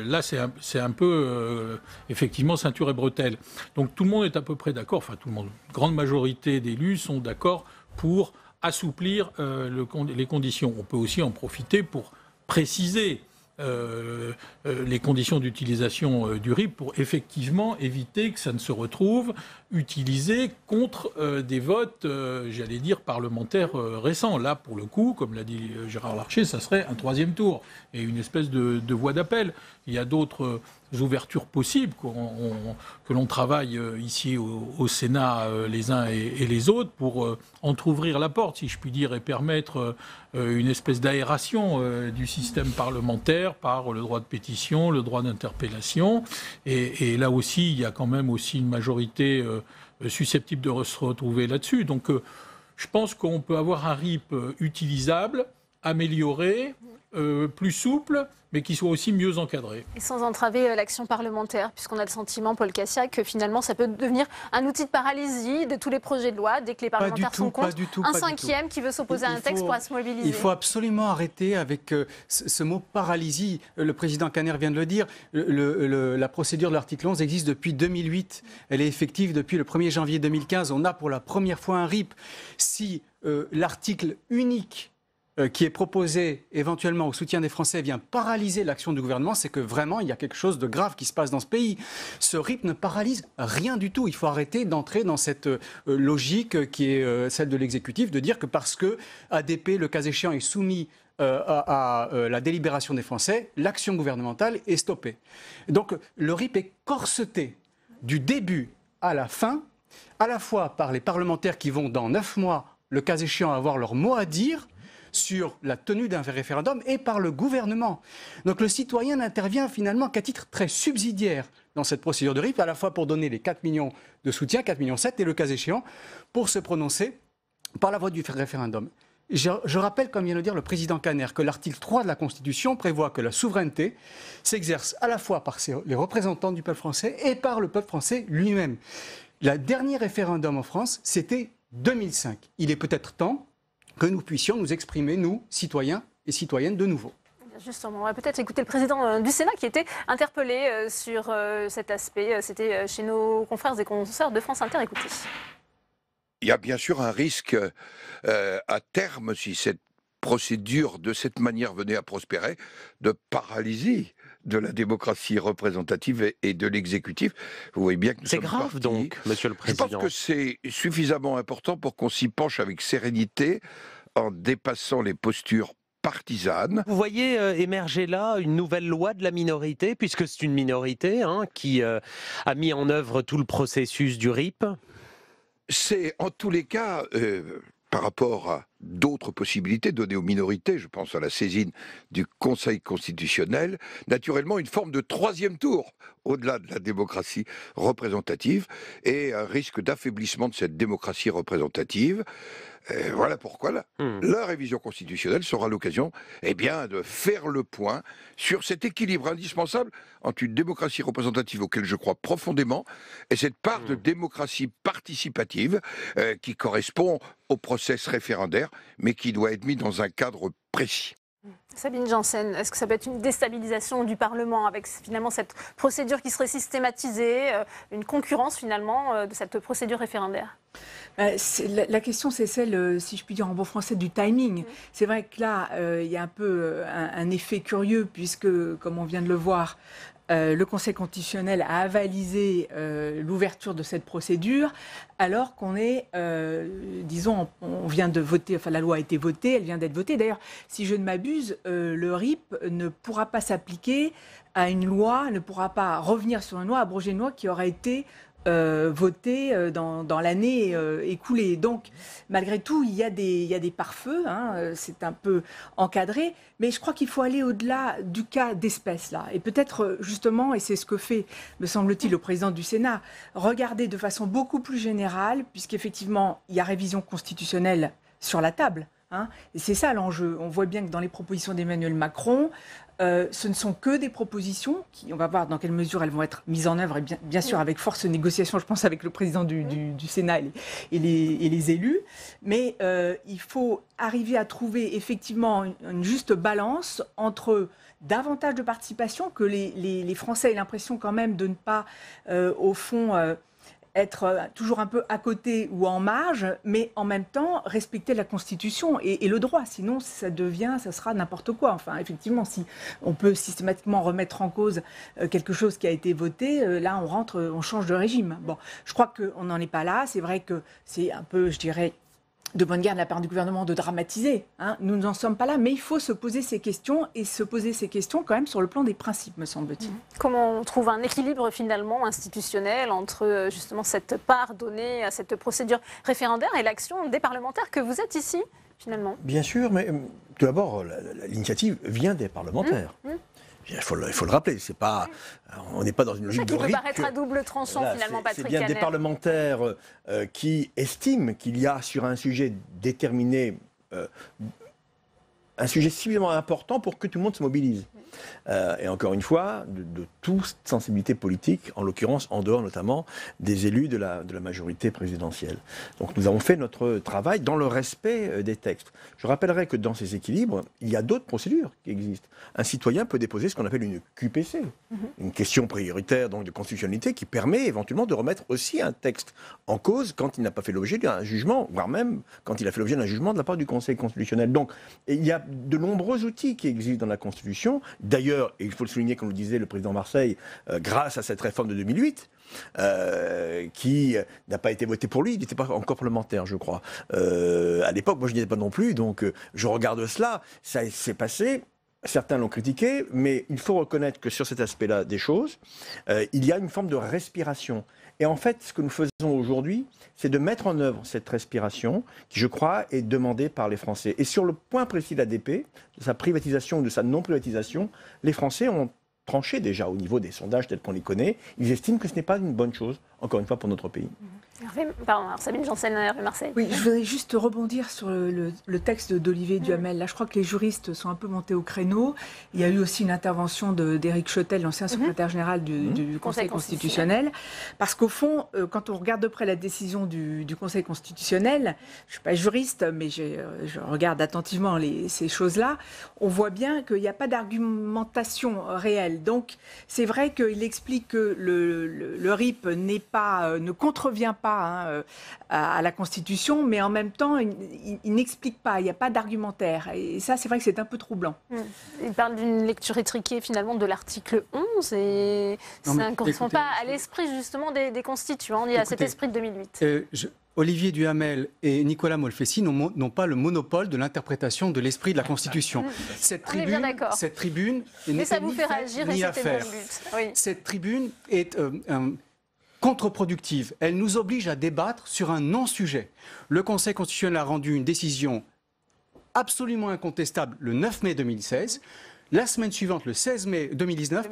là c'est un peu, effectivement, ceinture et bretelle. Donc tout le monde est à peu près d'accord, enfin tout le monde, une grande majorité d'élus sont d'accord pour assouplir les conditions. On peut aussi en profiter pour préciser les conditions d'utilisation du RIP pour effectivement éviter que ça ne se retrouve utilisé contre des votes, j'allais dire, parlementaires récents. Là, pour le coup, comme l'a dit Gérard Larcher, ça serait un troisième tour et une espèce de voie d'appel. Il y a d'autres ouvertures possibles que l'on travaille ici au Sénat les uns et les autres pour entrouvrir la porte, si je puis dire, et permettre une espèce d'aération du système parlementaire par le droit de pétition, le droit d'interpellation. Et là aussi, il y a quand même aussi une majorité susceptible de se retrouver là-dessus. Donc je pense qu'on peut avoir un RIP utilisable, amélioré, plus souple, mais qui soit aussi mieux encadré. Et sans entraver l'action parlementaire, puisqu'on a le sentiment, Paul Cassiac, que finalement ça peut devenir un outil de paralysie de tous les projets de loi, dès que les parlementaires sont contre. Un cinquième qui veut s'opposer à un texte pourra se mobiliser. Il faut absolument arrêter avec ce mot paralysie. Le président Caner vient de le dire. La procédure de l'article 11 existe depuis 2008. Elle est effective depuis le 1er janvier 2015. On a pour la première fois un RIP. Si l'article unique qui est proposé éventuellement au soutien des Français vient paralyser l'action du gouvernement, c'est que vraiment il y a quelque chose de grave qui se passe dans ce pays. Ce RIP ne paralyse rien du tout. Il faut arrêter d'entrer dans cette logique qui est celle de l'exécutif, de dire que parce que ADP, le cas échéant, est soumis à la délibération des Français, l'action gouvernementale est stoppée. Donc le RIP est corseté du début à la fin, à la fois par les parlementaires qui vont dans 9 mois, le cas échéant, avoir leur mot à dire sur la tenue d'un référendum et par le gouvernement. Donc le citoyen n'intervient finalement qu'à titre très subsidiaire dans cette procédure de RIP, à la fois pour donner les 4 millions de soutien, 4,7 millions, et le cas échéant, pour se prononcer par la voie du référendum. Je rappelle, comme vient de le dire le président Caner, que l'article 3 de la Constitution prévoit que la souveraineté s'exerce à la fois par les représentants du peuple français et par le peuple français lui-même. Le dernier référendum en France, c'était 2005. Il est peut-être temps que nous puissions nous exprimer, nous, citoyens et citoyennes, de nouveau. Justement, on va peut-être écouter le président du Sénat qui était interpellé sur cet aspect. C'était chez nos confrères et consoeurs de France Inter. Écoutez. Il y a bien sûr un risque à terme, si cette procédure de cette manière venait à prospérer, de paralysie de la démocratie représentative et de l'exécutif. Vous voyez bien que c'est grave donc, Monsieur le Président. Je pense que c'est suffisamment important pour qu'on s'y penche avec sérénité, en dépassant les postures partisanes. Vous voyez émerger là une nouvelle loi de la minorité, puisque c'est une minorité qui a mis en œuvre tout le processus du RIP. C'est en tous les cas, par rapport à d'autres possibilités données aux minorités, je pense à la saisine du Conseil constitutionnel, naturellement une forme de troisième tour au-delà de la démocratie représentative et un risque d'affaiblissement de cette démocratie représentative. Voilà pourquoi la révision constitutionnelle sera l'occasion de faire le point sur cet équilibre indispensable entre une démocratie représentative auquel je crois profondément et cette part de démocratie participative qui correspond au process référendaire mais qui doit être mis dans un cadre précis. Sabine Janssen, est-ce que ça peut être une déstabilisation du Parlement avec finalement cette procédure qui serait systématisée, une concurrence finalement de cette procédure référendaire? La question, c'est celle, si je puis dire en bon français, du timing. C'est vrai que là, il y a un peu un effet curieux, puisque, comme on vient de le voir, le Conseil constitutionnel a avalisé l'ouverture de cette procédure, alors qu'on est, disons, on vient de voter, enfin la loi a été votée, elle vient d'être votée. D'ailleurs, si je ne m'abuse, le RIP ne pourra pas s'appliquer à une loi, ne pourra pas revenir sur une loi, abroger une loi qui aurait été voté dans l'année écoulée. Donc, malgré tout, il y a des pare-feux, c'est un peu encadré, mais je crois qu'il faut aller au-delà du cas d'espèce, là. Et peut-être, justement, et c'est ce que fait, me semble-t-il, le président du Sénat, regarder de façon beaucoup plus générale, puisqu'effectivement, il y a révision constitutionnelle sur la table. Et c'est ça l'enjeu. On voit bien que dans les propositions d'Emmanuel Macron, ce ne sont que des propositions qui, on va voir dans quelle mesure elles vont être mises en œuvre, et bien sûr avec force de négociation, je pense avec le président du Sénat et les élus. Mais il faut arriver à trouver effectivement une juste balance entre davantage de participation, que les Français aient l'impression quand même de ne pas, au fond, être toujours un peu à côté ou en marge, mais en même temps respecter la Constitution et le droit. Sinon, ça sera n'importe quoi. Enfin, effectivement, si on peut systématiquement remettre en cause quelque chose qui a été voté, là, on change de régime. Bon, je crois qu'on n'en est pas là. C'est vrai que c'est un peu, je dirais, de bonne guerre de la part du gouvernement de dramatiser. Nous n'en sommes pas là, mais il faut se poser ces questions, et se poser ces questions quand même sur le plan des principes, me semble-t-il. Comment on trouve un équilibre finalement institutionnel entre justement cette part donnée à cette procédure référendaire et l'action des parlementaires que vous êtes ici, finalement? Bien sûr, mais tout d'abord, l'initiative vient des parlementaires. Il faut le rappeler, c'est pas, on n'est pas dans une logique de RIP. Ça qui peut RIP. paraître à double tranchant finalement, Patrick C'est bien Caner. des parlementaires qui estiment qu'il y a sur un sujet déterminé un sujet suffisamment important pour que tout le monde se mobilise. Et encore une fois, de toute sensibilité politique, en l'occurrence en dehors notamment des élus de la majorité présidentielle. Donc nous avons fait notre travail dans le respect des textes. Je rappellerai que dans ces équilibres, il y a d'autres procédures qui existent. Un citoyen peut déposer ce qu'on appelle une QPC, une question prioritaire donc de constitutionnalité, qui permet éventuellement de remettre aussi un texte en cause quand il n'a pas fait l'objet d'un jugement, voire même quand il a fait l'objet d'un jugement de la part du Conseil constitutionnel. Donc il y a de nombreux outils qui existent dans la Constitution. D'ailleurs, et il faut le souligner, comme le disait le président Marseille, grâce à cette réforme de 2008, qui n'a pas été votée pour lui, il n'était pas encore parlementaire, je crois. À l'époque, moi je n'y étais pas non plus, donc je regarde cela, ça s'est passé. Certains l'ont critiqué, mais il faut reconnaître que sur cet aspect-là des choses, il y a une forme de respiration. Et en fait, ce que nous faisons aujourd'hui, c'est de mettre en œuvre cette respiration qui, je crois, est demandée par les Français. Et sur le point précis de l'ADP, de sa privatisation ou de sa non-privatisation, les Français ont tranché déjà au niveau des sondages tels qu'on les connaît. Ils estiment que ce n'est pas une bonne chose, encore une fois, pour notre pays. Pardon, alors Sabine Janssen, Hervé Marseille. Oui, je voudrais juste rebondir sur le texte d'Olivier Duhamel. Là, je crois que les juristes sont un peu montés au créneau. Il y a eu aussi une intervention d'Éric Schottel, l'ancien secrétaire général du Conseil constitutionnel. Parce qu'au fond, quand on regarde de près la décision du Conseil constitutionnel, je ne suis pas juriste, mais je regarde attentivement ces choses-là, on voit bien qu'il n'y a pas d'argumentation réelle. Donc, c'est vrai qu'il explique que le RIP ne contrevient pas à la Constitution, mais en même temps, il n'explique pas, il n'y a pas d'argumentaire. Et ça, c'est vrai que c'est un peu troublant. Il parle d'une lecture étriquée, finalement, de l'article 11, et ça ne correspond pas à l'esprit, justement, des constituants, ni à cet esprit de 2008. Olivier Duhamel et Nicolas Molfessis n'ont pas le monopole de l'interprétation de l'esprit de la Constitution. Cette tribune mais ça vous fait réagir, et c'était mon but. Oui. Cette tribune est contre-productive. Elle nous oblige à débattre sur un non-sujet. Le Conseil constitutionnel a rendu une décision absolument incontestable le 9 mai 2016. La semaine suivante, le 16 mai 2019,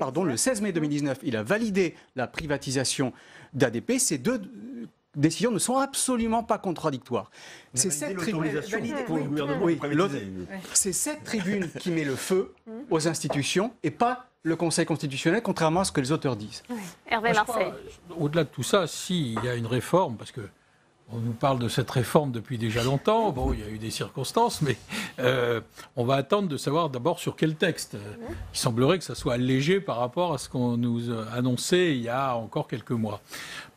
il a validé la privatisation d'ADP. Ces deux décisions ne sont absolument pas contradictoires. C'est cette tribune qui met le feu aux institutions et pas le Conseil constitutionnel, contrairement à ce que les auteurs disent. Hervé Marseille. Au-delà de tout ça, s'il y a une réforme, parce que On nous parle de cette réforme depuis déjà longtemps. Bon, il y a eu des circonstances, mais on va attendre de savoir d'abord sur quel texte. Il semblerait que ça soit allégé par rapport à ce qu'on nous a annoncé il y a encore quelques mois.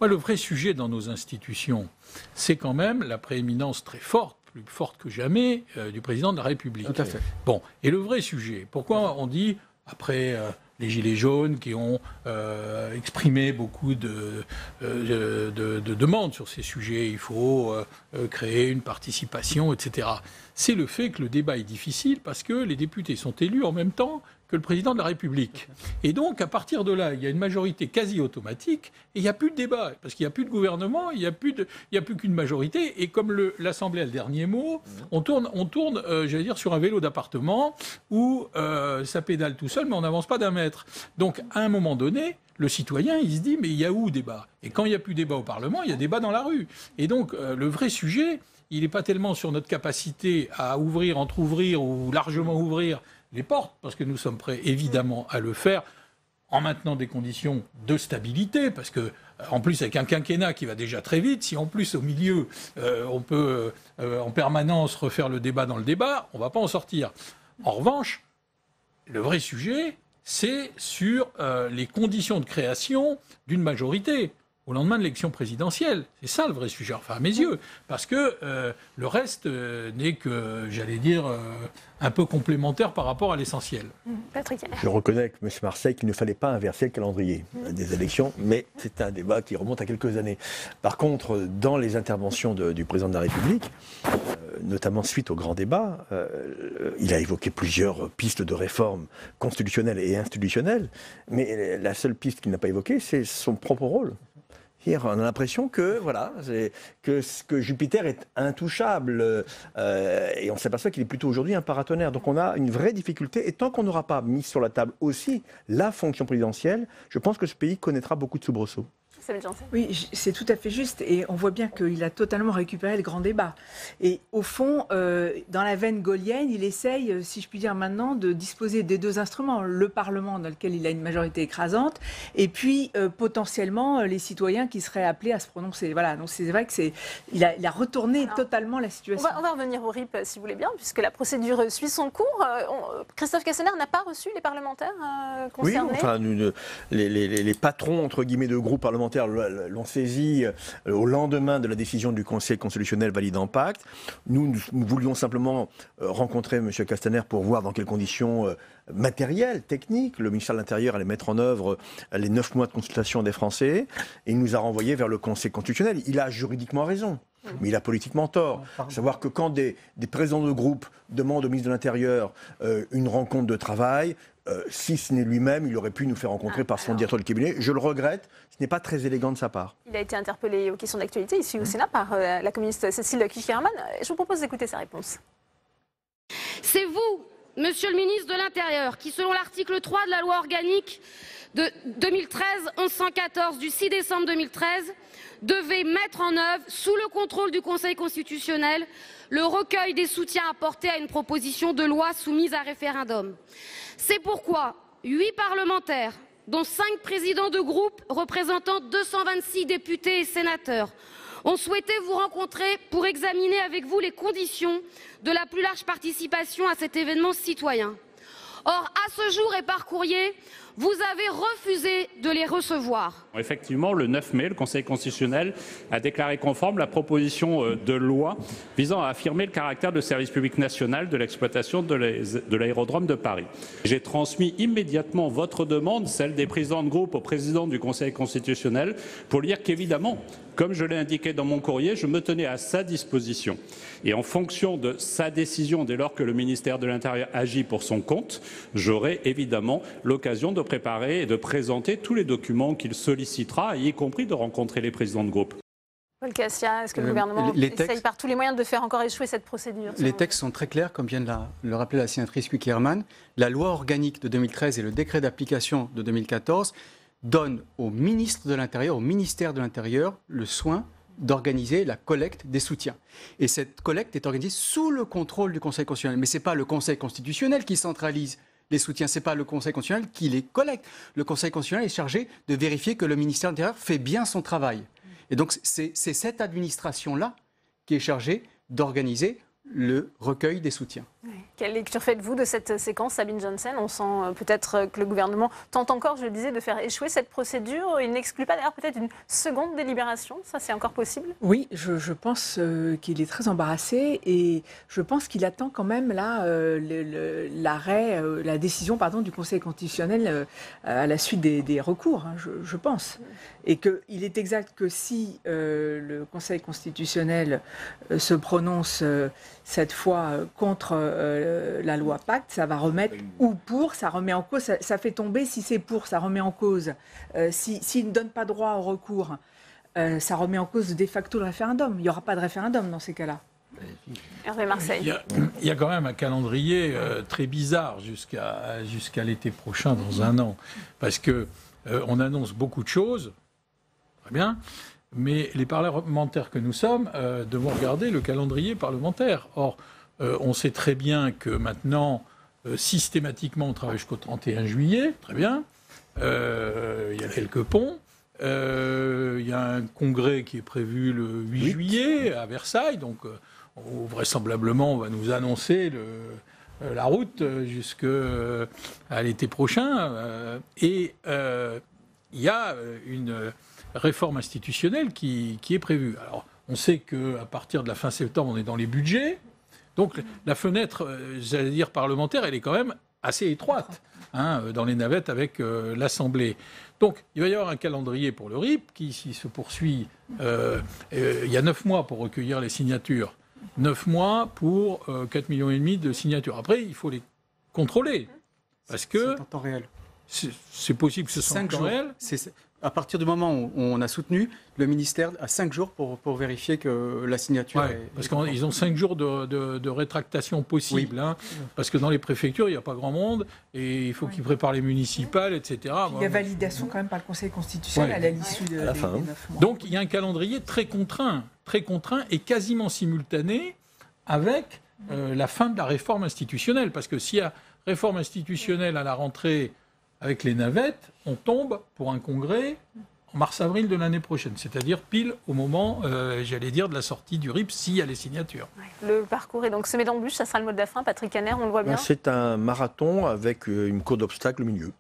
Moi, le vrai sujet dans nos institutions, c'est quand même la prééminence très forte, plus forte que jamais, du président de la République. Tout à fait. Bon, et le vrai sujet, pourquoi on dit, après les Gilets jaunes qui ont exprimé beaucoup de demandes sur ces sujets, il faut créer une participation, etc. C'est le fait que le débat est difficile parce que les députés sont élus en même temps que le président de la République. Et donc, à partir de là, il y a une majorité quasi automatique et il n'y a plus de débat, parce qu'il n'y a plus de gouvernement, il n'y a plus qu'une majorité. Et comme l'Assemblée a le dernier mot, on tourne j'allais dire, sur un vélo d'appartement où ça pédale tout seul, mais on n'avance pas d'un mètre. Donc, à un moment donné, le citoyen, il se dit, mais il y a où débat? Et quand il n'y a plus débat au Parlement, il y a débat dans la rue. Et donc, le vrai sujet, il n'est pas tellement sur notre capacité à ouvrir, entrouvrir ou largement ouvrir les portes, parce que nous sommes prêts évidemment à le faire en maintenant des conditions de stabilité, parce que en plus avec un quinquennat qui va déjà très vite, si en plus au milieu on peut en permanence refaire le débat dans le débat, on ne va pas en sortir. En revanche, le vrai sujet, c'est sur les conditions de création d'une majorité au lendemain de l'élection présidentielle. C'est ça le vrai sujet, enfin à mes yeux, parce que le reste n'est que, j'allais dire, un peu complémentaire par rapport à l'essentiel. Patrick. Je reconnais avec M. Marseille qu'il ne fallait pas inverser le calendrier des élections, mais c'est un débat qui remonte à quelques années. Par contre, dans les interventions du président de la République, notamment suite au grand débat, il a évoqué plusieurs pistes de réforme constitutionnelles et institutionnelles, mais la seule piste qu'il n'a pas évoquée, c'est son propre rôle. On a l'impression que, voilà, que Jupiter est intouchable et on s'aperçoit qu'il est plutôt aujourd'hui un paratonnerre. Donc on a une vraie difficulté et tant qu'on n'aura pas mis sur la table aussi la fonction présidentielle, je pense que ce pays connaîtra beaucoup de soubresauts. Oui, c'est tout à fait juste. Et on voit bien qu'il a totalement récupéré le grand débat. Et au fond, dans la veine gaulienne, il essaye, si je puis dire maintenant, de disposer des deux instruments. Le Parlement, dans lequel il a une majorité écrasante, et puis potentiellement les citoyens qui seraient appelés à se prononcer. Voilà, donc c'est vrai qu'il a retourné totalement la situation. On va revenir au RIP, si vous voulez bien, puisque la procédure suit son cours. Christophe Castaner n'a pas reçu les parlementaires concernés. Oui, enfin, les patrons, entre guillemets, de groupes parlementaires l'ont saisi au lendemain de la décision du Conseil constitutionnel validant pacte. Nous voulions simplement rencontrer M. Castaner pour voir dans quelles conditions matérielles, techniques, le ministère de l'Intérieur allait mettre en œuvre les 9 mois de consultation des Français. Et il nous a renvoyés vers le Conseil constitutionnel. Il a juridiquement raison. Mais il a politiquement tort. Savoir que quand des présidents de groupe demandent au ministre de l'Intérieur une rencontre de travail, si ce n'est lui-même, il aurait pu nous faire rencontrer par son directeur de cabinet. Je le regrette, ce n'est pas très élégant de sa part. Il a été interpellé aux questions d'actualité ici au Sénat par la communiste Cécile Kickerman. Je vous propose d'écouter sa réponse. C'est vous, monsieur le ministre de l'Intérieur, qui, selon l'article 3 de la loi organique de 2013-1114 du 6 décembre 2013, devait mettre en œuvre, sous le contrôle du Conseil constitutionnel, le recueil des soutiens apportés à une proposition de loi soumise à référendum. C'est pourquoi 8 parlementaires, dont 5 présidents de groupe représentant 226 députés et sénateurs, ont souhaité vous rencontrer pour examiner avec vous les conditions de la plus large participation à cet événement citoyen. Or, à ce jour et par courrier, vous avez refusé de les recevoir. Effectivement, le 9 mai, le Conseil constitutionnel a déclaré conforme la proposition de loi visant à affirmer le caractère de service public national de l'exploitation de l'aérodrome de Paris. J'ai transmis immédiatement votre demande, celle des présidents de groupe, au président du Conseil constitutionnel, pour dire qu'évidemment, comme je l'ai indiqué dans mon courrier, je me tenais à sa disposition. Et en fonction de sa décision, dès lors que le ministère de l'Intérieur agit pour son compte, j'aurai évidemment l'occasion de préparer et de présenter tous les documents qu'il sollicitera, y compris de rencontrer les présidents de groupe. Paul Cassia, est-ce que le gouvernement essaye par tous les moyens de faire encore échouer cette procédure? Les textes sont très clairs, comme vient de le rappeler la sénatrice Kickerman. La loi organique de 2013 et le décret d'application de 2014 donnent au ministre de l'Intérieur, au ministère de l'Intérieur, le soin d'organiser la collecte des soutiens. Et cette collecte est organisée sous le contrôle du Conseil constitutionnel. Mais ce n'est pas le Conseil constitutionnel qui centralise les soutiens, ce n'est pas le Conseil constitutionnel qui les collecte. Le Conseil constitutionnel est chargé de vérifier que le ministère de l'Intérieur fait bien son travail. Et donc c'est cette administration-là qui est chargée d'organiser le recueil des soutiens. Quelle lecture faites-vous de cette séquence, Sabine Janssen? On sent peut-être que le gouvernement tente encore, je le disais, de faire échouer cette procédure. Il n'exclut pas d'ailleurs peut-être une seconde délibération. Ça, c'est encore possible? Oui, je pense qu'il est très embarrassé et je pense qu'il attend quand même là la décision du Conseil constitutionnel à la suite des recours, hein, je pense. Et qu'il est exact que si le Conseil constitutionnel se prononce cette fois contre la loi Pacte, ça va remettre, ou pour, ça remet en cause, ça fait tomber, si c'est pour, ça remet en cause, s'il ne donne pas droit au recours, ça remet en cause de facto le référendum. Il n'y aura pas de référendum dans ces cas-là. Hervé Marseille. Il y a quand même un calendrier très bizarre jusqu'à l'été prochain, dans un an, parce que on annonce beaucoup de choses, très bien, mais les parlementaires que nous sommes devons regarder le calendrier parlementaire. Or, on sait très bien que maintenant, systématiquement, on travaille jusqu'au 31 juillet, très bien. Il y a quelques ponts. Il y a un congrès qui est prévu le 8 juillet à Versailles, donc vraisemblablement, on va nous annoncer la route jusqu'à l'été prochain. Et il y a une réforme institutionnelle qui est prévue. Alors, on sait qu'à partir de la fin septembre, on est dans les budgets. Donc, la fenêtre, j'allais dire, parlementaire, elle est quand même assez étroite dans les navettes avec l'Assemblée. Donc, il va y avoir un calendrier pour le RIP qui se poursuit. Il y a 9 mois pour recueillir les signatures. 9 mois pour 4,5 millions de signatures. Après, il faut les contrôler. Parce que... C'est en temps réel. C'est possible que ce soit en temps réel. À partir du moment où on a soutenu, le ministère a 5 jours pour vérifier que la signature est... Parce qu'ils ont 5 jours de rétractation possible. Oui. Parce que dans les préfectures, il n'y a pas grand monde. Et il faut qu'ils préparent les municipales, etc. Il y a validation quand même par le Conseil constitutionnel à l'issue des 9 mois. Donc il y a un calendrier très contraint et quasiment simultané avec la fin de la réforme institutionnelle. Parce que s'il y a réforme institutionnelle à la rentrée avec les navettes, on tombe pour un congrès en mars-avril de l'année prochaine, c'est-à-dire pile au moment, j'allais dire, de la sortie du RIP, s'il y a les signatures. Le parcours est donc semé d'embûches, ça sera le mot de la fin. Patrick Caner, on le voit bien. C'est un marathon avec une cour d'obstacles au milieu.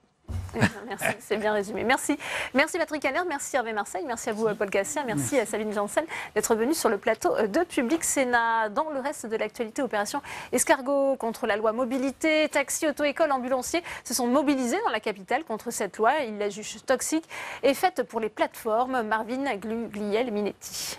Merci, c'est bien résumé. Merci Patrick Caner, merci Hervé Marseille, merci à vous Paul Cassien, merci à Sabine Janssen d'être venue sur le plateau de Public Sénat. Dans le reste de l'actualité, opération escargot contre la loi mobilité, taxi, auto-école, ambulanciers se sont mobilisés dans la capitale contre cette loi. Ils la jugent toxique et faite pour les plateformes. Marvin Gliel-Minetti.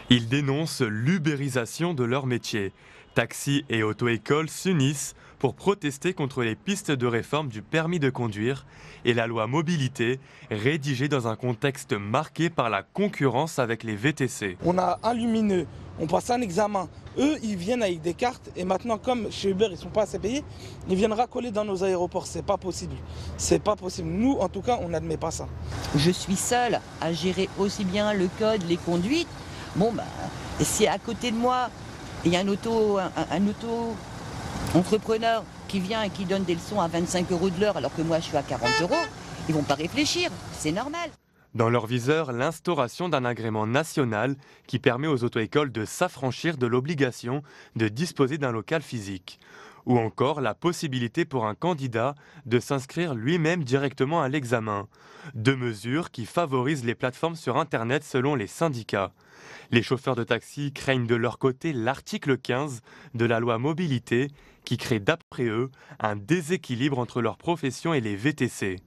Ils dénoncent l'ubérisation de leur métier. Taxi et auto-école s'unissent pour protester contre les pistes de réforme du permis de conduire et la loi mobilité, rédigée dans un contexte marqué par la concurrence avec les VTC. On a un lumineux, on passe un examen. Eux, ils viennent avec des cartes et maintenant, comme chez Uber, ils ne sont pas assez payés, ils viennent racoler dans nos aéroports. C'est pas possible. C'est pas possible. Nous, en tout cas, on n'admet pas ça. Je suis seule à gérer aussi bien le code, les conduites. Bon, si à côté de moi, il y a un auto-entrepreneur qui vient et qui donne des leçons à 25 € de l'heure alors que moi je suis à 40 €, ils vont pas réfléchir, c'est normal. Dans leur viseur, l'instauration d'un agrément national qui permet aux auto-écoles de s'affranchir de l'obligation de disposer d'un local physique. Ou encore la possibilité pour un candidat de s'inscrire lui-même directement à l'examen. 2 mesures qui favorisent les plateformes sur Internet selon les syndicats. Les chauffeurs de taxi craignent de leur côté l'article 15 de la loi mobilité qui crée d'après eux un déséquilibre entre leur profession et les VTC.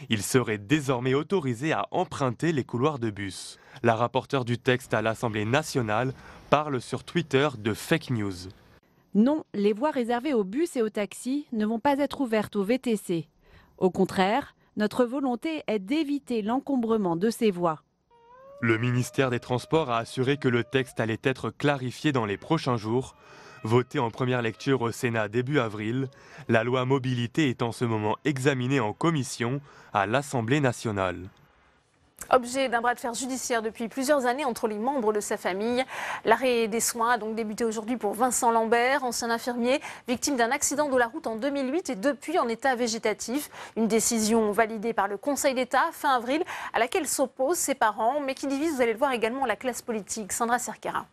Ils seraient désormais autorisés à emprunter les couloirs de bus. La rapporteure du texte à l'Assemblée nationale parle sur Twitter de fake news. Non, les voies réservées aux bus et aux taxis ne vont pas être ouvertes aux VTC. Au contraire, notre volonté est d'éviter l'encombrement de ces voies. Le ministère des Transports a assuré que le texte allait être clarifié dans les prochains jours. Voté en première lecture au Sénat début avril, la loi mobilité est en ce moment examinée en commission à l'Assemblée nationale. Objet d'un bras de fer judiciaire depuis plusieurs années entre les membres de sa famille. L'arrêt des soins a donc débuté aujourd'hui pour Vincent Lambert, ancien infirmier, victime d'un accident de la route en 2008 et depuis en état végétatif. Une décision validée par le Conseil d'État fin avril, à laquelle s'opposent ses parents, mais qui divise, vous allez le voir, également la classe politique. Sandra Cerquera.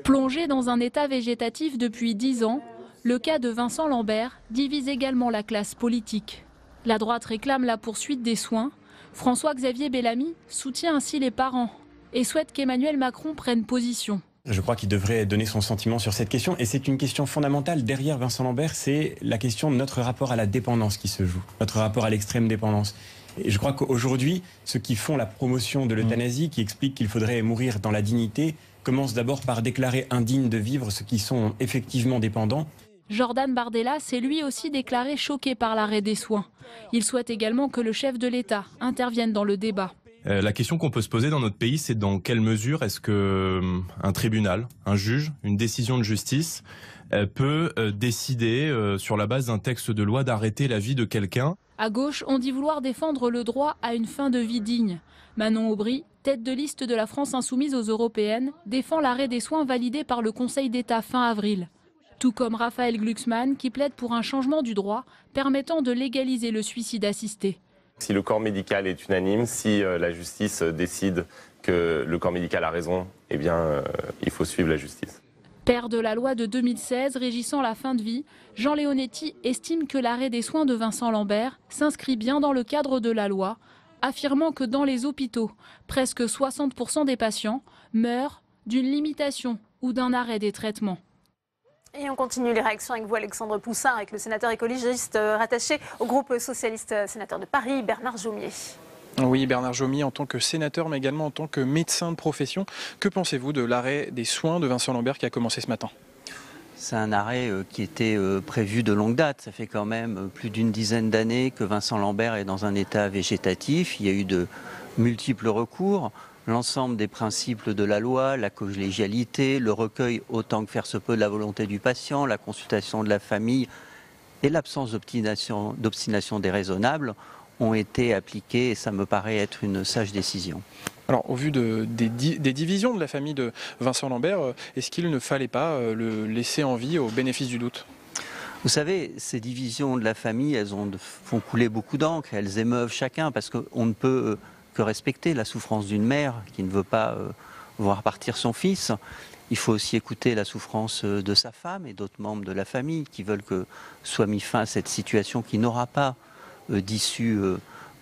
Plongé dans un état végétatif depuis 10 ans, le cas de Vincent Lambert divise également la classe politique. La droite réclame la poursuite des soins. François-Xavier Bellamy soutient ainsi les parents et souhaite qu'Emmanuel Macron prenne position. Je crois qu'il devrait donner son sentiment sur cette question. Et c'est une question fondamentale. Derrière Vincent Lambert, c'est la question de notre rapport à la dépendance qui se joue, notre rapport à l'extrême dépendance. Et je crois qu'aujourd'hui, ceux qui font la promotion de l'euthanasie, qui expliquent qu'il faudrait mourir dans la dignité, commencent d'abord par déclarer indignes de vivre ceux qui sont effectivement dépendants. Jordan Bardella s'est lui aussi déclaré choqué par l'arrêt des soins. Il souhaite également que le chef de l'État intervienne dans le débat. La question qu'on peut se poser dans notre pays, c'est dans quelle mesure est-ce qu'un tribunal, un juge, une décision de justice peut décider sur la base d'un texte de loi d'arrêter la vie de quelqu'un. À gauche, on dit vouloir défendre le droit à une fin de vie digne. Manon Aubry, tête de liste de la France insoumise aux européennes, défend l'arrêt des soins validé par le Conseil d'État fin avril. Tout comme Raphaël Glucksmann qui plaide pour un changement du droit permettant de légaliser le suicide assisté. Si le corps médical est unanime, si la justice décide que le corps médical a raison, eh bien, il faut suivre la justice. Père de la loi de 2016 régissant la fin de vie, Jean Leonetti estime que l'arrêt des soins de Vincent Lambert s'inscrit bien dans le cadre de la loi, affirmant que dans les hôpitaux, presque 60% des patients meurent d'une limitation ou d'un arrêt des traitements. Et on continue les réactions avec vous, Alexandre Poussin, avec le sénateur écologiste rattaché au groupe socialiste sénateur de Paris, Bernard Jomier. Oui, Bernard Jomier, en tant que sénateur, mais également en tant que médecin de profession. Que pensez-vous de l'arrêt des soins de Vincent Lambert qui a commencé ce matin ? C'est un arrêt qui était prévu de longue date. Ça fait quand même plus d'une dizaine d'années que Vincent Lambert est dans un état végétatif. Il y a eu de multiples recours. L'ensemble des principes de la loi, la collégialité, le recueil autant que faire se peut de la volonté du patient, la consultation de la famille et l'absence d'obstination déraisonnable ont été appliqués et ça me paraît être une sage décision. Alors, au vu des divisions de la famille de Vincent Lambert, est-ce qu'il ne fallait pas le laisser en vie au bénéfice du doute ? Vous savez, ces divisions de la famille, elles font couler beaucoup d'encre, elles émeuvent chacun parce qu'on ne peut que respecter la souffrance d'une mère qui ne veut pas voir partir son fils. Il faut aussi écouter la souffrance de sa femme et d'autres membres de la famille qui veulent que soit mis fin à cette situation qui n'aura pas d'issue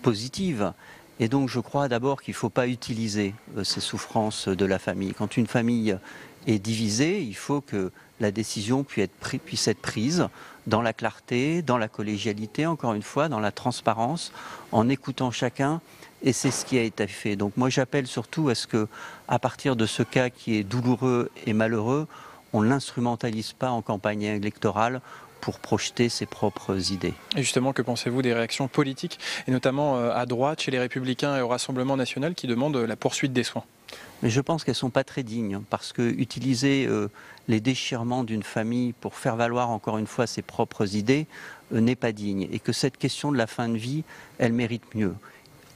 positive. Et donc je crois d'abord qu'il ne faut pas utiliser ces souffrances de la famille. Quand une famille est divisée, il faut que la décision puisse être prise dans la clarté, dans la collégialité, encore une fois, dans la transparence, en écoutant chacun. Et c'est ce qui a été fait. Donc moi j'appelle surtout à ce que, à partir de ce cas qui est douloureux et malheureux, on ne l'instrumentalise pas en campagne électorale pour projeter ses propres idées. Et justement, que pensez-vous des réactions politiques, et notamment à droite, chez les Républicains et au Rassemblement national, qui demandent la poursuite des soins ? Mais je pense qu'elles ne sont pas très dignes, parce que utiliser les déchirements d'une famille pour faire valoir encore une fois ses propres idées n'est pas digne, et que cette question de la fin de vie, elle mérite mieux.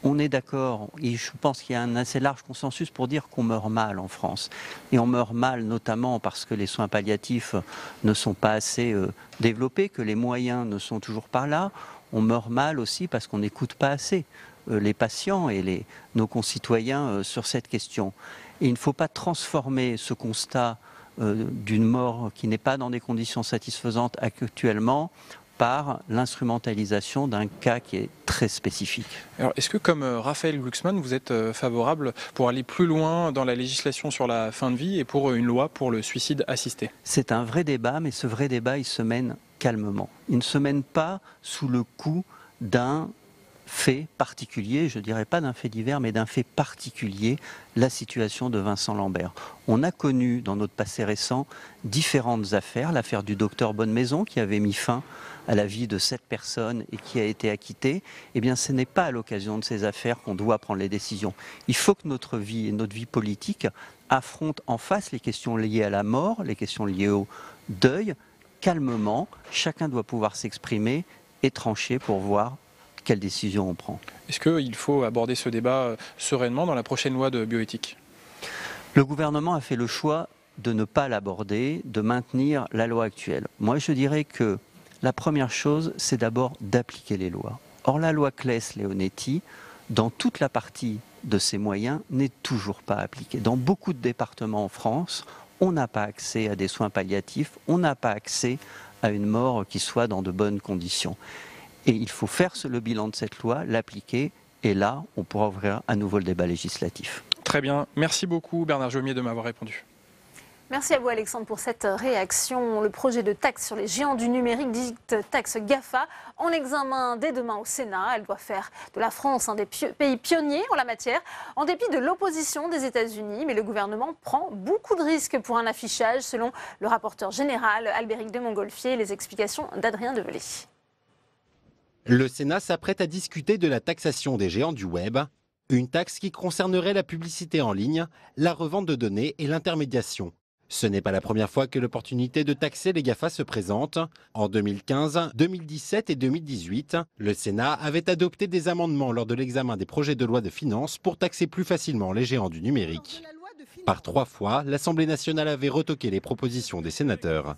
On est d'accord, et je pense qu'il y a un assez large consensus pour dire qu'on meurt mal en France. Et on meurt mal notamment parce que les soins palliatifs ne sont pas assez développés, que les moyens ne sont toujours pas là. On meurt mal aussi parce qu'on n'écoute pas assez les patients et nos concitoyens sur cette question. Et il ne faut pas transformer ce constat d'une mort qui n'est pas dans des conditions satisfaisantes actuellement par l'instrumentalisation d'un cas qui est très spécifique. Alors, est-ce que, comme Raphaël Glucksmann, vous êtes favorable pour aller plus loin dans la législation sur la fin de vie et pour une loi pour le suicide assisté ? C'est un vrai débat, mais ce vrai débat, il se mène calmement. Il ne se mène pas sous le coup d'un fait particulier, je ne dirais pas d'un fait divers, mais d'un fait particulier, la situation de Vincent Lambert. On a connu dans notre passé récent différentes affaires, l'affaire du docteur Bonnemaison qui avait mis fin à la vie de 7 personnes et qui a été acquitté. Eh bien, ce n'est pas à l'occasion de ces affaires qu'on doit prendre les décisions. Il faut que notre vie et notre vie politique affrontent en face les questions liées à la mort, les questions liées au deuil, calmement. Chacun doit pouvoir s'exprimer et trancher pour voir quelle décision on prend. Est-ce qu'il faut aborder ce débat sereinement dans la prochaine loi de bioéthique ? Le gouvernement a fait le choix de ne pas l'aborder, de maintenir la loi actuelle. Moi, je dirais que la première chose, c'est d'abord d'appliquer les lois. Or, la loi Claes-Leonetti, dans toute la partie de ses moyens, n'est toujours pas appliquée. Dans beaucoup de départements en France, on n'a pas accès à des soins palliatifs, on n'a pas accès à une mort qui soit dans de bonnes conditions. Et il faut faire le bilan de cette loi, l'appliquer, et là, on pourra ouvrir à nouveau le débat législatif. Très bien. Merci beaucoup Bernard Jomier de m'avoir répondu. Merci à vous Alexandre pour cette réaction. Le projet de taxe sur les géants du numérique, dite taxe GAFA, en examen dès demain au Sénat. Elle doit faire de la France un des pays pionniers en la matière, en dépit de l'opposition des États-Unis. Mais le gouvernement prend beaucoup de risques pour un affichage, selon le rapporteur général Albéric de Montgolfier. Les explications d'Adrien Develay. Le Sénat s'apprête à discuter de la taxation des géants du web. Une taxe qui concernerait la publicité en ligne, la revente de données et l'intermédiation. Ce n'est pas la première fois que l'opportunité de taxer les GAFA se présente. En 2015, 2017 et 2018, le Sénat avait adopté des amendements lors de l'examen des projets de loi de finances pour taxer plus facilement les géants du numérique. Par 3 fois, l'Assemblée nationale avait retoqué les propositions des sénateurs.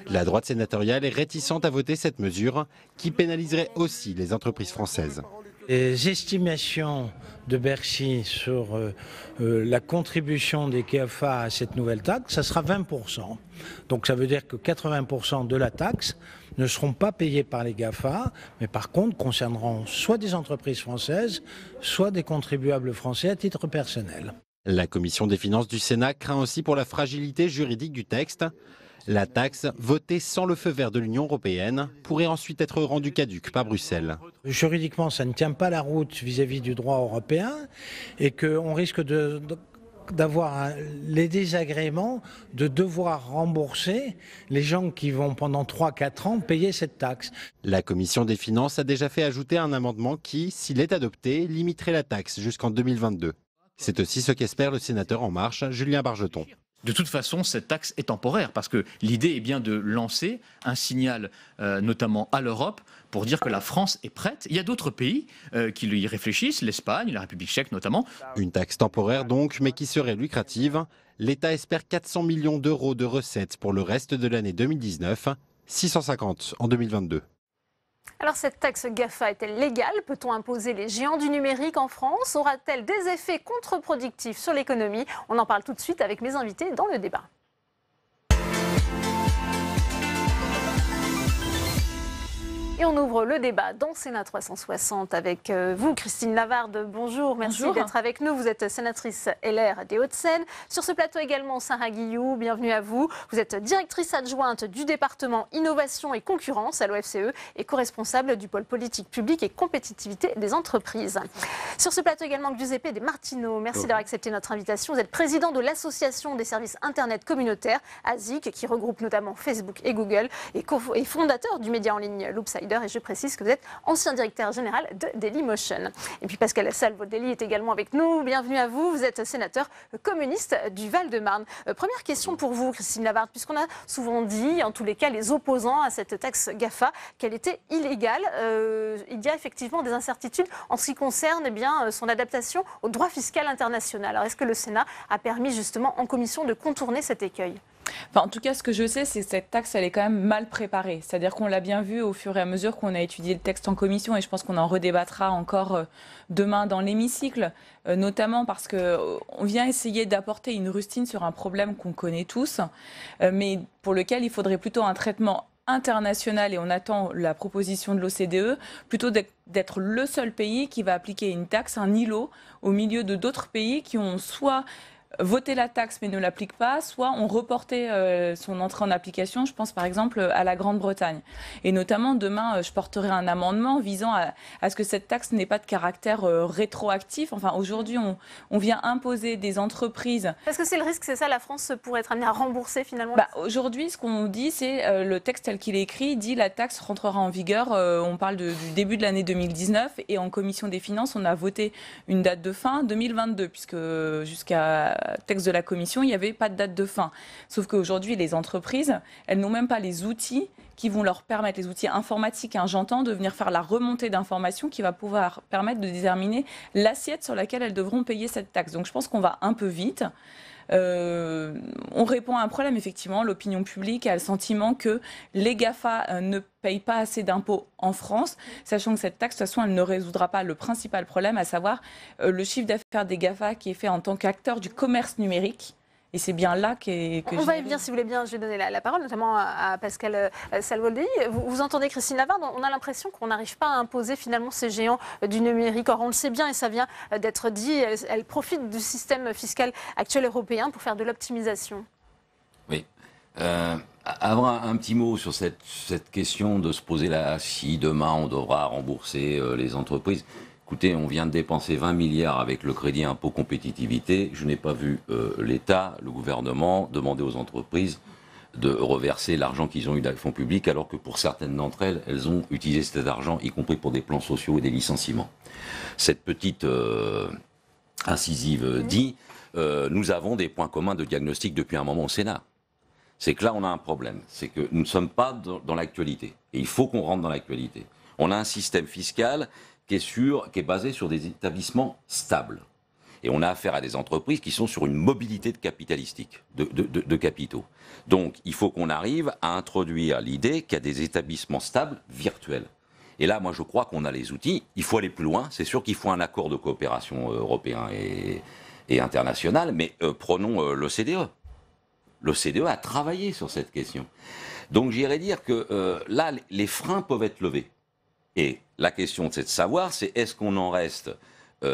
La droite sénatoriale est réticente à voter cette mesure qui pénaliserait aussi les entreprises françaises. Les estimations de Bercy sur la contribution des GAFA à cette nouvelle taxe, ça sera 20%. Donc ça veut dire que 80% de la taxe ne seront pas payés par les GAFA, mais par contre concerneront soit des entreprises françaises, soit des contribuables français à titre personnel. La commission des finances du Sénat craint aussi pour la fragilité juridique du texte. La taxe, votée sans le feu vert de l'Union européenne, pourrait ensuite être rendue caduque par Bruxelles. Juridiquement, ça ne tient pas la route vis-à-vis du droit européen et qu'on risque d'avoir les désagréments de devoir rembourser les gens qui vont pendant 3-4 ans payer cette taxe. La commission des finances a déjà fait ajouter un amendement qui, s'il est adopté, limiterait la taxe jusqu'en 2022. C'est aussi ce qu'espère le sénateur En Marche, Julien Bargeton. De toute façon, cette taxe est temporaire parce que l'idée est bien de lancer un signal, notamment à l'Europe, pour dire que la France est prête. Il y a d'autres pays qui y réfléchissent, l'Espagne, la République tchèque notamment. Une taxe temporaire donc, mais qui serait lucrative. L'État espère 400 millions d'euros de recettes pour le reste de l'année 2019, 650 en 2022. Alors cette taxe GAFA est-elle légale? Peut-on imposer les géants du numérique en France? Aura-t-elle des effets contre-productifs sur l'économie? On en parle tout de suite avec mes invités dans le débat. Et on ouvre le débat dans Sénat 360 avec vous, Christine Lavarde. Bonjour, merci d'être avec nous. Vous êtes sénatrice LR des Hauts-de-Seine. Sur ce plateau également, Sarah Guillou, bienvenue à vous. Vous êtes directrice adjointe du département Innovation et Concurrence à l'OFCE et co-responsable du pôle politique publique et compétitivité des entreprises. Sur ce plateau également, Giuseppe De Martino, merci d'avoir accepté notre invitation. Vous êtes président de l'Association des services Internet communautaires, ASIC, qui regroupe notamment Facebook et Google, et fondateur du média en ligne Loopside. Et je précise que vous êtes ancien directeur général de Dailymotion. Et puis Pascal Salvodelli est également avec nous. Bienvenue à vous. Vous êtes sénateur communiste du Val-de-Marne. Première question pour vous, Christine Lavarde, puisqu'on a souvent dit, en tous les cas, les opposants à cette taxe GAFA, qu'elle était illégale. Il y a effectivement des incertitudes en ce qui concerne son adaptation au droit fiscal international. Alors est-ce que le Sénat a permis justement en commission de contourner cet écueil ? Enfin, en tout cas, ce que je sais, c'est que cette taxe, elle est quand même mal préparée. C'est-à-dire qu'on l'a bien vu au fur et à mesure qu'on a étudié le texte en commission, et je pense qu'on en redébattra encore demain dans l'hémicycle, notamment parce qu'on vient essayer d'apporter une rustine sur un problème qu'on connaît tous, mais pour lequel il faudrait plutôt un traitement international, et on attend la proposition de l'OCDE, plutôt d'être le seul pays qui va appliquer une taxe, un îlot, au milieu de d'autres pays qui ont soit voter la taxe mais ne l'applique pas, soit on reportait son entrée en application. Je pense par exemple à la Grande-Bretagne. Et notamment demain, je porterai un amendement visant à ce que cette taxe n'ait pas de caractère rétroactif. Enfin, aujourd'hui, on vient imposer des entreprises. Est-ce que c'est le risque, c'est ça, la France pourrait être amenée à rembourser finalement? Aujourd'hui, ce qu'on dit, c'est le texte tel qu'il est écrit dit la taxe rentrera en vigueur. On parle du début de l'année 2019 et en commission des finances, on a voté une date de fin 2022 puisque jusqu'à texte de la commission, il n'y avait pas de date de fin. Sauf qu'aujourd'hui, les entreprises, elles n'ont même pas les outils qui vont leur permettre, les outils informatiques, hein, j'entends, de venir faire la remontée d'informations qui va pouvoir permettre de déterminer l'assiette sur laquelle elles devront payer cette taxe. Donc je pense qu'on va un peu vite. On répond à un problème, effectivement. L'opinion publique a le sentiment que les GAFA ne payent pas assez d'impôts en France, sachant que cette taxe, de toute façon, elle ne résoudra pas le principal problème, à savoir le chiffre d'affaires des GAFA qui est fait en tant qu'acteur du commerce numérique. Et c'est bien là que on va y venir, si vous voulez bien. Je vais donner la parole, notamment à Pascal Salvoldei. Vous entendez Christine Lavarde, on a l'impression qu'on n'arrive pas à imposer finalement ces géants du numérique. Or, on le sait bien et ça vient d'être dit, elle profite du système fiscal actuel européen pour faire de l'optimisation. Oui. Avoir un petit mot sur cette question de se poser là, si demain on devra rembourser les entreprises. Écoutez, on vient de dépenser 20 milliards avec le crédit impôt compétitivité. Je n'ai pas vu l'État, le gouvernement, demander aux entreprises de reverser l'argent qu'ils ont eu dans les fonds publics, alors que pour certaines d'entre elles, elles ont utilisé cet argent, y compris pour des plans sociaux et des licenciements. Cette petite incisive dit, nous avons des points communs de diagnostic depuis un moment au Sénat. C'est que là, on a un problème. C'est que nous ne sommes pas dans l'actualité. Et il faut qu'on rentre dans l'actualité. On a un système fiscal qui est basé sur des établissements stables. Et on a affaire à des entreprises qui sont sur une mobilité de capitalistique, de capitaux. Donc, il faut qu'on arrive à introduire l'idée qu'il y a des établissements stables virtuels. Et là, moi, je crois qu'on a les outils. Il faut aller plus loin. C'est sûr qu'il faut un accord de coopération européen et international, mais prenons l'OCDE. L'OCDE a travaillé sur cette question. Donc, j'irais dire que là, les freins peuvent être levés. Et la question, c'est de savoir, c'est est-ce qu'on en reste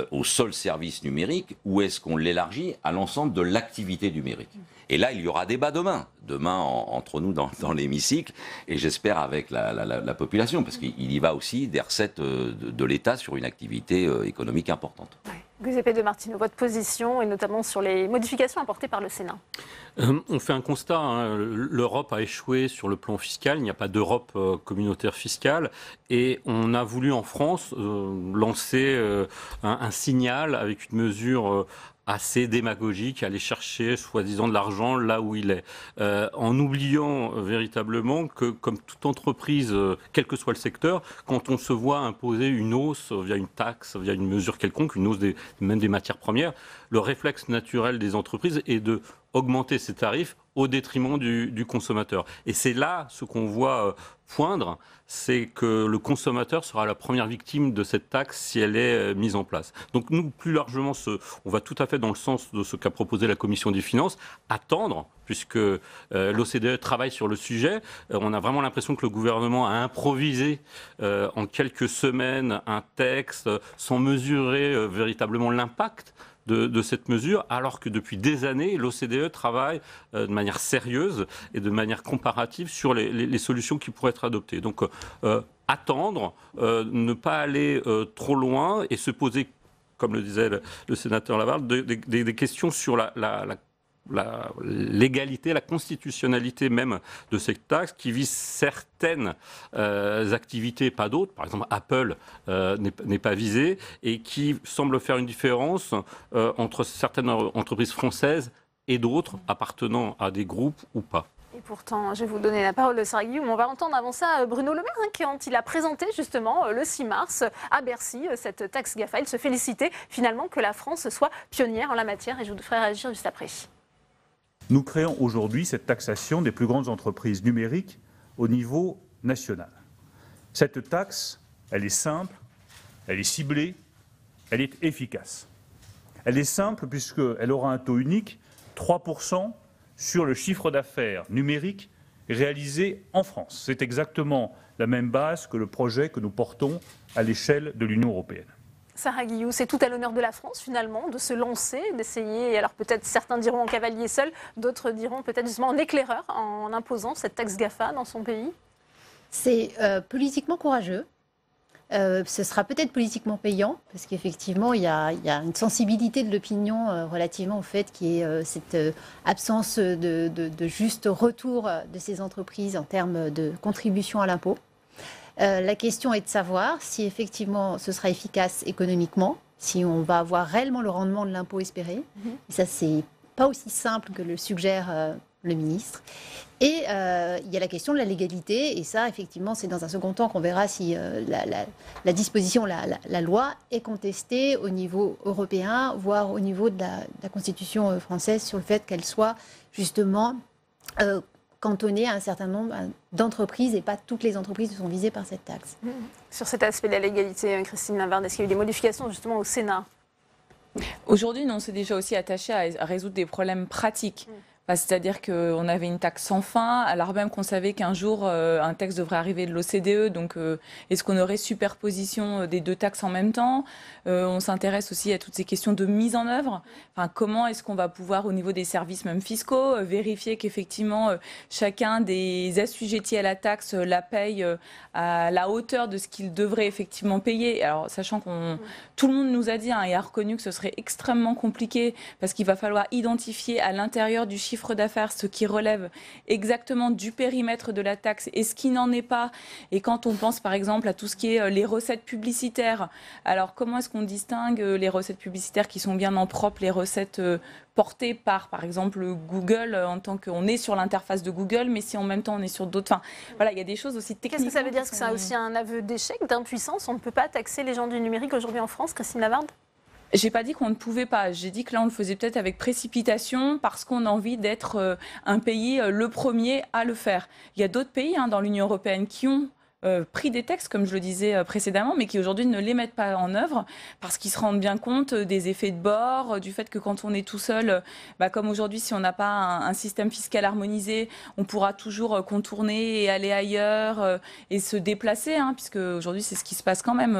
au seul service numérique ou est-ce qu'on l'élargit à l'ensemble de l'activité numérique. Et là, il y aura débat demain entre nous dans l'hémicycle et j'espère avec la population, parce qu'il y va aussi des recettes de l'État sur une activité économique importante. Giuseppe De Martino, votre position et notamment sur les modifications apportées par le Sénat. On fait un constat, hein. L'Europe a échoué sur le plan fiscal, il n'y a pas d'Europe communautaire fiscale et on a voulu en France lancer un signal avec une mesure assez démagogique, aller chercher soi-disant de l'argent là où il est, en oubliant véritablement que comme toute entreprise, quel que soit le secteur, quand on se voit imposer une hausse via une taxe, via une mesure quelconque, une hausse même des matières premières, le réflexe naturel des entreprises est de augmenter ses tarifs au détriment du consommateur. Et c'est là ce qu'on voit poindre, c'est que le consommateur sera la première victime de cette taxe si elle est mise en place. Donc nous, plus largement, on va tout à fait dans le sens de ce qu'a proposé la Commission des finances, attendre, puisque l'OCDE travaille sur le sujet. On a vraiment l'impression que le gouvernement a improvisé en quelques semaines un texte sans mesurer véritablement l'impact de cette mesure, alors que depuis des années, l'OCDE travaille de manière sérieuse et de manière comparative sur les solutions qui pourraient être adoptées. Donc, attendre, ne pas aller trop loin et se poser, comme le disait le sénateur Lavarde, des questions sur la légalité, la constitutionnalité même de cette taxe qui vise certaines activités, pas d'autres. Par exemple, Apple n'est pas visé et qui semble faire une différence entre certaines entreprises françaises et d'autres appartenant à des groupes ou pas. Et pourtant, je vais vous donner la parole, Sarah Guillaume. On va entendre avant ça Bruno Le Maire, quand il a présenté justement le 6 mars à Bercy cette taxe GAFA. Il se félicitait finalement que la France soit pionnière en la matière et je vous ferai réagir juste après. Nous créons aujourd'hui cette taxation des plus grandes entreprises numériques au niveau national. Cette taxe, elle est simple, elle est ciblée, elle est efficace. Elle est simple puisqu'elle aura un taux unique, 3% sur le chiffre d'affaires numérique réalisé en France. C'est exactement la même base que le projet que nous portons à l'échelle de l'Union européenne. Sarah Guillou, c'est tout à l'honneur de la France finalement de se lancer, d'essayer, alors peut-être certains diront en cavalier seul, d'autres diront peut-être justement en éclaireur en imposant cette taxe GAFA dans son pays. C'est politiquement courageux. Ce sera peut-être politiquement payant, parce qu'effectivement, il y a une sensibilité de l'opinion relativement au fait qu'il y ait cette absence de juste retour de ces entreprises en termes de contribution à l'impôt. La question est de savoir si effectivement ce sera efficace économiquement, si on va avoir réellement le rendement de l'impôt espéré. Et ça, c'est pas aussi simple que le suggère le ministre. Et il y a la question de la légalité, et ça, effectivement, c'est dans un second temps qu'on verra si la disposition, la loi est contestée au niveau européen, voire au niveau de la Constitution française, sur le fait qu'elle soit justement cantonnée à un certain nombre d'entreprises, et pas toutes les entreprises sont visées par cette taxe. Sur cet aspect de la légalité, Christine Lavarde, est-ce qu'il y a eu des modifications justement au Sénat? Aujourd'hui, on s'est déjà aussi attaché à résoudre des problèmes pratiques. C'est-à-dire qu'on avait une taxe sans fin, alors même qu'on savait qu'un jour, un texte devrait arriver de l'OCDE. Donc, est-ce qu'on aurait superposition des deux taxes en même temps? On s'intéresse aussi à toutes ces questions de mise en œuvre. Enfin, comment est-ce qu'on va pouvoir, au niveau des services même fiscaux, vérifier qu'effectivement, chacun des assujettis à la taxe la paye à la hauteur de ce qu'il devrait effectivement payer. Alors, sachant tout le monde nous a dit et a reconnu que ce serait extrêmement compliqué parce qu'il va falloir identifier à l'intérieur du chiffre d'affaires ce qui relève exactement du périmètre de la taxe et ce qui n'en est pas. Et quand on pense par exemple à tout ce qui est les recettes publicitaires, alors comment est-ce qu'on distingue les recettes publicitaires qui sont bien en propre, les recettes portées par exemple Google, en tant qu'on est sur l'interface de Google, mais si en même temps on est sur d'autres... Enfin, voilà, il y a des choses aussi techniques. Qu'est-ce que ça veut dire? Est-ce que c'est aussi un aveu d'échec, d'impuissance? On ne peut pas taxer les gens du numérique aujourd'hui en France, Christine Lavarde? J'ai pas dit qu'on ne pouvait pas. J'ai dit que là, on le faisait peut-être avec précipitation parce qu'on a envie d'être un pays le premier à le faire. Il y a d'autres pays dans l'Union européenne qui ont pris des textes, comme je le disais précédemment, mais qui aujourd'hui ne les mettent pas en œuvre parce qu'ils se rendent bien compte des effets de bord, du fait que quand on est tout seul, comme aujourd'hui, si on n'a pas un système fiscal harmonisé, on pourra toujours contourner et aller ailleurs et se déplacer, puisque aujourd'hui, c'est ce qui se passe quand même.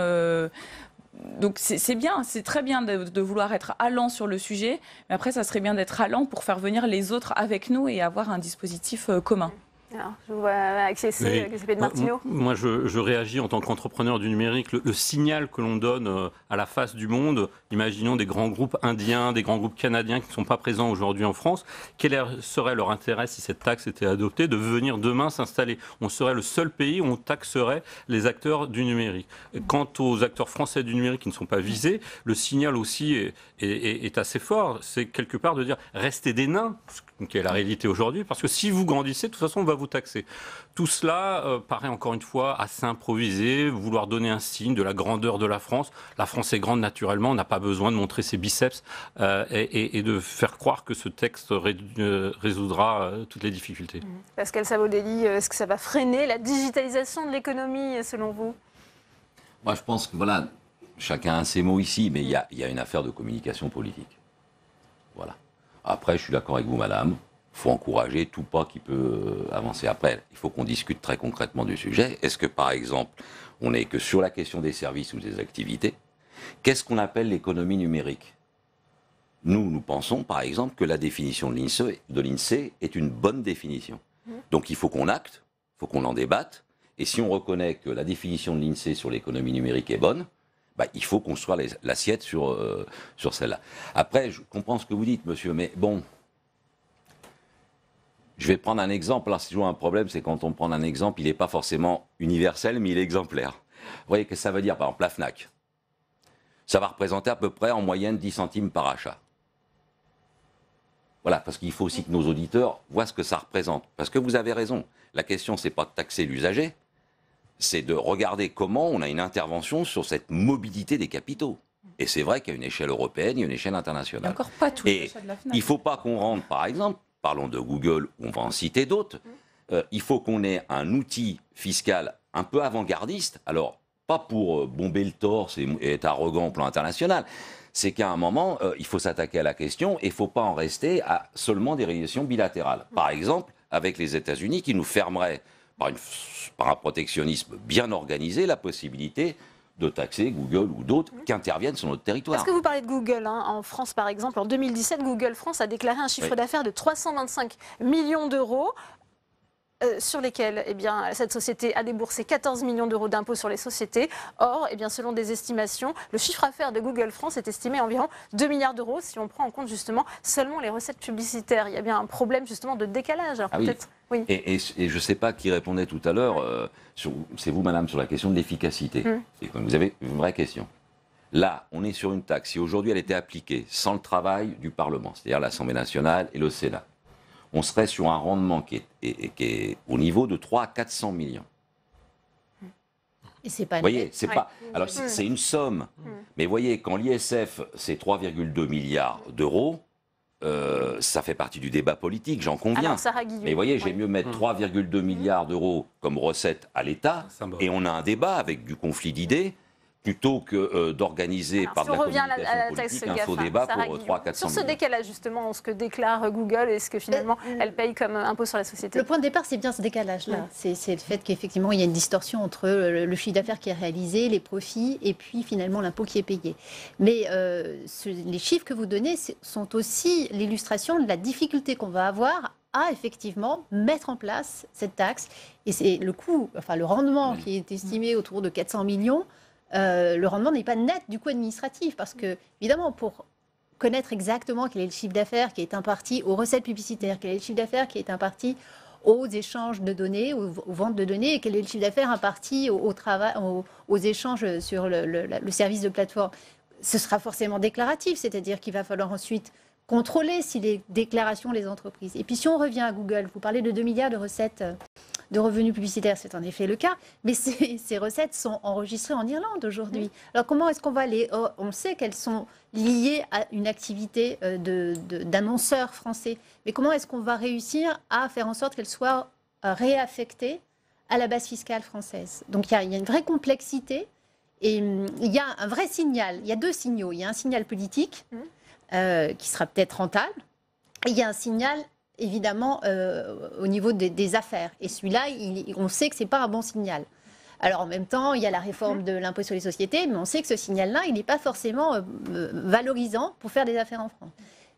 Donc c'est bien, c'est très bien de vouloir être allant sur le sujet, mais après ça serait bien d'être allant pour faire venir les autres avec nous et avoir un dispositif commun. Alors, je vois accesser de Martineau. Moi, je réagis en tant qu'entrepreneur du numérique. Le signal que l'on donne à la face du monde, imaginons des grands groupes indiens, des grands groupes canadiens qui ne sont pas présents aujourd'hui en France, quel serait leur intérêt si cette taxe était adoptée de venir demain s'installer? On serait le seul pays où on taxerait les acteurs du numérique. Quant aux acteurs français du numérique qui ne sont pas visés, le signal aussi est assez fort. C'est quelque part de dire restez des nains, qui est la réalité aujourd'hui, parce que si vous grandissez, de toute façon, on va vous taxer. Tout cela paraît encore une fois assez improvisé, vouloir donner un signe de la grandeur de la France. La France est grande naturellement, on n'a pas besoin de montrer ses biceps et de faire croire que ce texte résoudra toutes les difficultés. Pascal Savoldelli, est-ce que ça va freiner la digitalisation de l'économie selon vous? Moi je pense que voilà, chacun a ses mots ici, mais il y a une affaire de communication politique. Voilà. Après, je suis d'accord avec vous, madame. Il faut encourager tout pas qui peut avancer. Après, il faut qu'on discute très concrètement du sujet. Est-ce que, par exemple, on n'est que sur la question des services ou des activités? Qu'est-ce qu'on appelle l'économie numérique? Nous pensons, par exemple, que la définition de l'INSEE est une bonne définition. Donc, il faut qu'on acte, il faut qu'on en débatte. Et si on reconnaît que la définition de l'INSEE sur l'économie numérique est bonne, il faut construire l'assiette sur celle-là. Après, je comprends ce que vous dites, monsieur, mais bon, je vais prendre un exemple. Alors, c'est toujours un problème, c'est quand on prend un exemple, il n'est pas forcément universel, mais il est exemplaire. Vous voyez, que ça veut dire, par exemple, la FNAC. Ça va représenter à peu près en moyenne 10 centimes par achat. Voilà, parce qu'il faut aussi que nos auditeurs voient ce que ça représente. Parce que vous avez raison, la question, c'est pas de taxer l'usager, c'est de regarder comment on a une intervention sur cette mobilité des capitaux. Et c'est vrai qu'il y a une échelle européenne, il y a une échelle internationale. Encore pas tout. Et il ne faut pas qu'on rentre, par exemple, parlons de Google, on va en citer d'autres, il faut qu'on ait un outil fiscal un peu avant-gardiste, alors pas pour bomber le torse et être arrogant au plan international, c'est qu'à un moment, il faut s'attaquer à la question et il ne faut pas en rester à seulement des relations bilatérales. Par exemple, avec les États-Unis qui nous fermeraient par un protectionnisme bien organisé, la possibilité de taxer Google ou d'autres qui interviennent sur notre territoire. Est-ce que vous parlez de Google en France, par exemple, en 2017, Google France a déclaré un chiffre d'affaires de 325 millions d'euros, sur lesquels cette société a déboursé 14 millions d'euros d'impôts sur les sociétés. Or, selon des estimations, le chiffre d'affaires de Google France est estimé à environ 2 milliards d'euros si on prend en compte justement seulement les recettes publicitaires. Il y a bien un problème justement de décalage. Alors, peut-être... Oui. Et je ne sais pas qui répondait tout à l'heure, c'est vous, madame, sur la question de l'efficacité. Et vous avez une vraie question. Là, on est sur une taxe. Si aujourd'hui elle était appliquée sans le travail du Parlement, c'est-à-dire l'Assemblée nationale et le Sénat, on serait sur un rendement qui est au niveau de 3 à 400 millions. Et c'est pas. Vous voyez, c'est pas. Alors c'est une somme, mais vous voyez, quand l'ISF c'est 3,2 milliards d'euros, ça fait partie du débat politique, j'en conviens. Alors, Sarah Guillot, mais vous voyez, j'ai mieux mettre 3,2 milliards d'euros comme recette à l'État, et on a un débat avec du conflit d'idées, plutôt que d'organiser par de la communication politique un faux débat pour 3 à 400 millions. Sur ce décalage, justement, ce que déclare Google et ce que finalement elle paye comme impôt sur la société. Le point de départ, c'est bien ce décalage-là. C'est le fait qu'effectivement, il y a une distorsion entre le chiffre d'affaires qui est réalisé, les profits, et puis finalement l'impôt qui est payé. Mais les chiffres que vous donnez sont aussi l'illustration de la difficulté qu'on va avoir à effectivement mettre en place cette taxe. Et c'est le coût, enfin le rendement qui est estimé autour de 400 millions. Le rendement n'est pas net du coût administratif parce que, évidemment, pour connaître exactement quel est le chiffre d'affaires qui est imparti aux recettes publicitaires, quel est le chiffre d'affaires qui est imparti aux échanges de données, aux ventes de données, et quel est le chiffre d'affaires imparti aux échanges sur le service de plateforme, ce sera forcément déclaratif, c'est-à-dire qu'il va falloir ensuite contrôler si les déclarations des entreprises. Et puis si on revient à Google, vous parlez de 2 milliards de recettes de revenus publicitaires, c'est en effet le cas, mais ces recettes sont enregistrées en Irlande aujourd'hui. Alors comment est-ce qu'on va on sait qu'elles sont liées à une activité d'annonceurs français, mais comment est-ce qu'on va réussir à faire en sorte qu'elles soient réaffectées à la base fiscale française? Donc il y a une vraie complexité et il y a un vrai signal, il y a deux signaux. Il y a un signal politique qui sera peut-être rentable, et il y a un signal évidemment au niveau des affaires. Et celui-là, on sait que ce n'est pas un bon signal. Alors en même temps, il y a la réforme de l'impôt sur les sociétés, mais on sait que ce signal-là, il n'est pas forcément valorisant pour faire des affaires en France.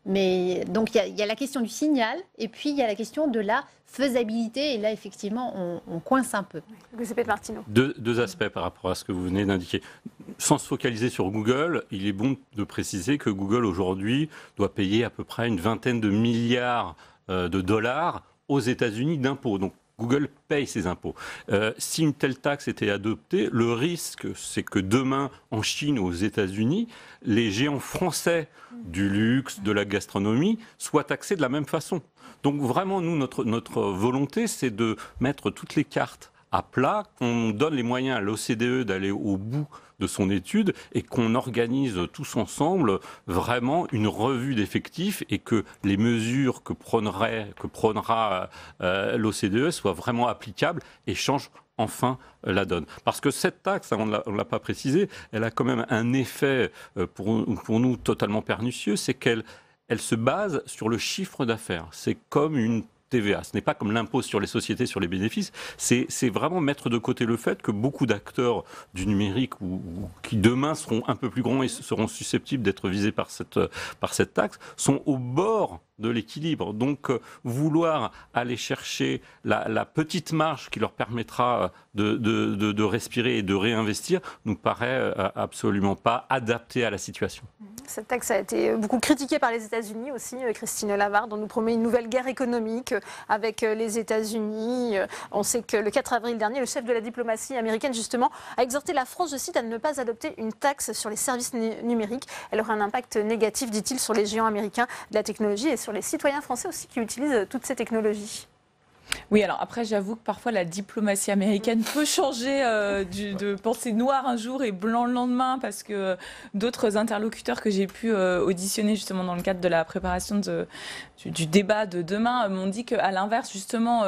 Mais donc il y a la question du signal, et puis il y a la question de la faisabilité, et là effectivement on coince un peu. Martineau. Deux aspects par rapport à ce que vous venez d'indiquer. Sans se focaliser sur Google, il est bon de préciser que Google aujourd'hui doit payer à peu près une vingtaine de milliards de dollars aux États-Unis d'impôts. Donc Google paye ses impôts. Si une telle taxe était adoptée, le risque, c'est que demain, en Chine ou aux États-Unis, les géants français du luxe, de la gastronomie, soient taxés de la même façon. Donc vraiment, nous, notre volonté, c'est de mettre toutes les cartes à plat, qu'on donne les moyens à l'OCDE d'aller au bout de son étude et qu'on organise tous ensemble vraiment une revue d'effectifs et que les mesures que prônera l'OCDE soient vraiment applicables et changent enfin la donne. Parce que cette taxe, on ne l'a pas précisé, elle a quand même un effet pour nous totalement pernicieux, c'est qu'elle se base sur le chiffre d'affaires. C'est comme une TVA. Ce n'est pas comme l'impôt sur les sociétés, sur les bénéfices. C'est vraiment mettre de côté le fait que beaucoup d'acteurs du numérique ou qui demain seront un peu plus grands et seront susceptibles d'être visés par cette taxe sont au bord de l'équilibre. Donc vouloir aller chercher la petite marge qui leur permettra de respirer et de réinvestir nous paraît absolument pas adapté à la situation. Cette taxe a été beaucoup critiquée par les États-Unis aussi. Christine Lavarde, on nous promet une nouvelle guerre économique avec les États-Unis. On sait que le 4 avril dernier, le chef de la diplomatie américaine, justement, a exhorté la France, je cite, à ne pas adopter une taxe sur les services numériques. Elle aurait un impact négatif, dit-il, sur les géants américains de la technologie et sur les citoyens français aussi qui utilisent toutes ces technologies. Oui, alors après, j'avoue que parfois la diplomatie américaine peut changer de pensée noire un jour et blanc le lendemain, parce que d'autres interlocuteurs que j'ai pu auditionner justement dans le cadre de la préparation du débat de demain m'ont dit qu'à l'inverse, justement,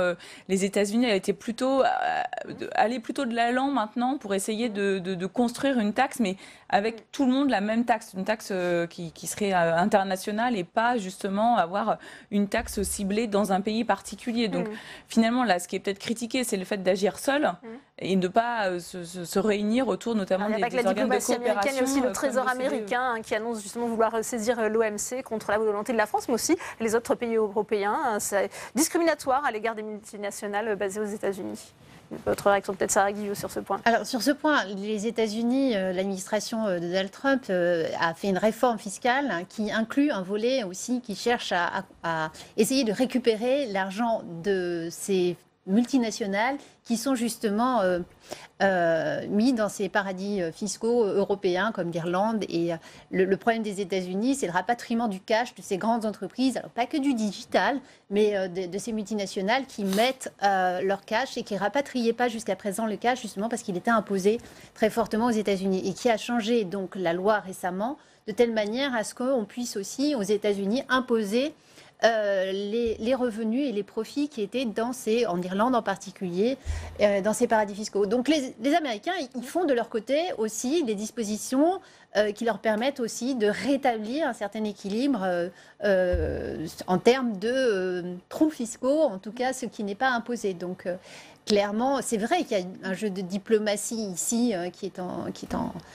les États-Unis allaient plutôt de l'allant maintenant pour essayer de construire une taxe, mais avec tout le monde la même taxe, une taxe qui serait internationale et pas justement avoir une taxe ciblée dans un pays particulier. Donc finalement, là, ce qui est peut-être critiqué, c'est le fait d'agir seul et de ne pas se réunir autour notamment des organes de coopération. Il n'y a pas que la diplomatie américaine, il y a aussi le Trésor américain qui annonce justement vouloir saisir l'OMC contre la volonté de la France, mais aussi les autres pays européens. C'est discriminatoire à l'égard des multinationales basées aux États-Unis. Votre réaction peut-être, Sarah Guillot, sur ce point? Alors sur ce point, les États-Unis, l'administration de Donald Trump a fait une réforme fiscale qui inclut un volet aussi qui cherche à essayer de récupérer l'argent de ces multinationales qui sont justement mis dans ces paradis fiscaux européens comme l'Irlande. Et le problème des États-Unis, c'est le rapatriement du cash de ces grandes entreprises, alors pas que du digital, mais de ces multinationales qui mettent leur cash et qui ne rapatriaient pas jusqu'à présent le cash, justement parce qu'il était imposé très fortement aux États-Unis et qui a changé donc la loi récemment de telle manière à ce qu'on puisse aussi aux États-Unis imposer les revenus et les profits qui étaient en Irlande en particulier, dans ces paradis fiscaux. Donc les Américains, ils font de leur côté aussi des dispositions qui leur permettent aussi de rétablir un certain équilibre en termes de trous fiscaux, en tout cas ce qui n'est pas imposé. Donc clairement, c'est vrai qu'il y a un jeu de diplomatie ici qui est en...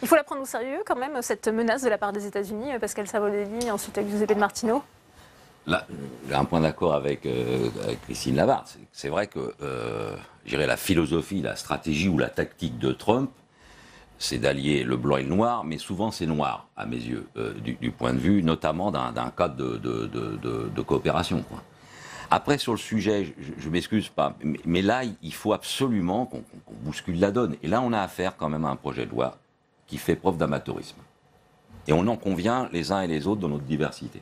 Il faut la prendre au sérieux quand même, cette menace de la part des États-Unis, Pascal Savoldelli, ensuite avec Giuseppe de Martino. Là, j'ai un point d'accord avec Christine Labarthe. C'est vrai que la philosophie, la stratégie ou la tactique de Trump, c'est d'allier le blanc et le noir, mais souvent c'est noir, à mes yeux, du point de vue notamment d'un cadre de coopération, quoi. Après, sur le sujet, je m'excuse pas, mais là, il faut absolument qu'on bouscule la donne. Et là, on a affaire quand même à un projet de loi qui fait preuve d'amateurisme. Et on en convient les uns et les autres dans notre diversité.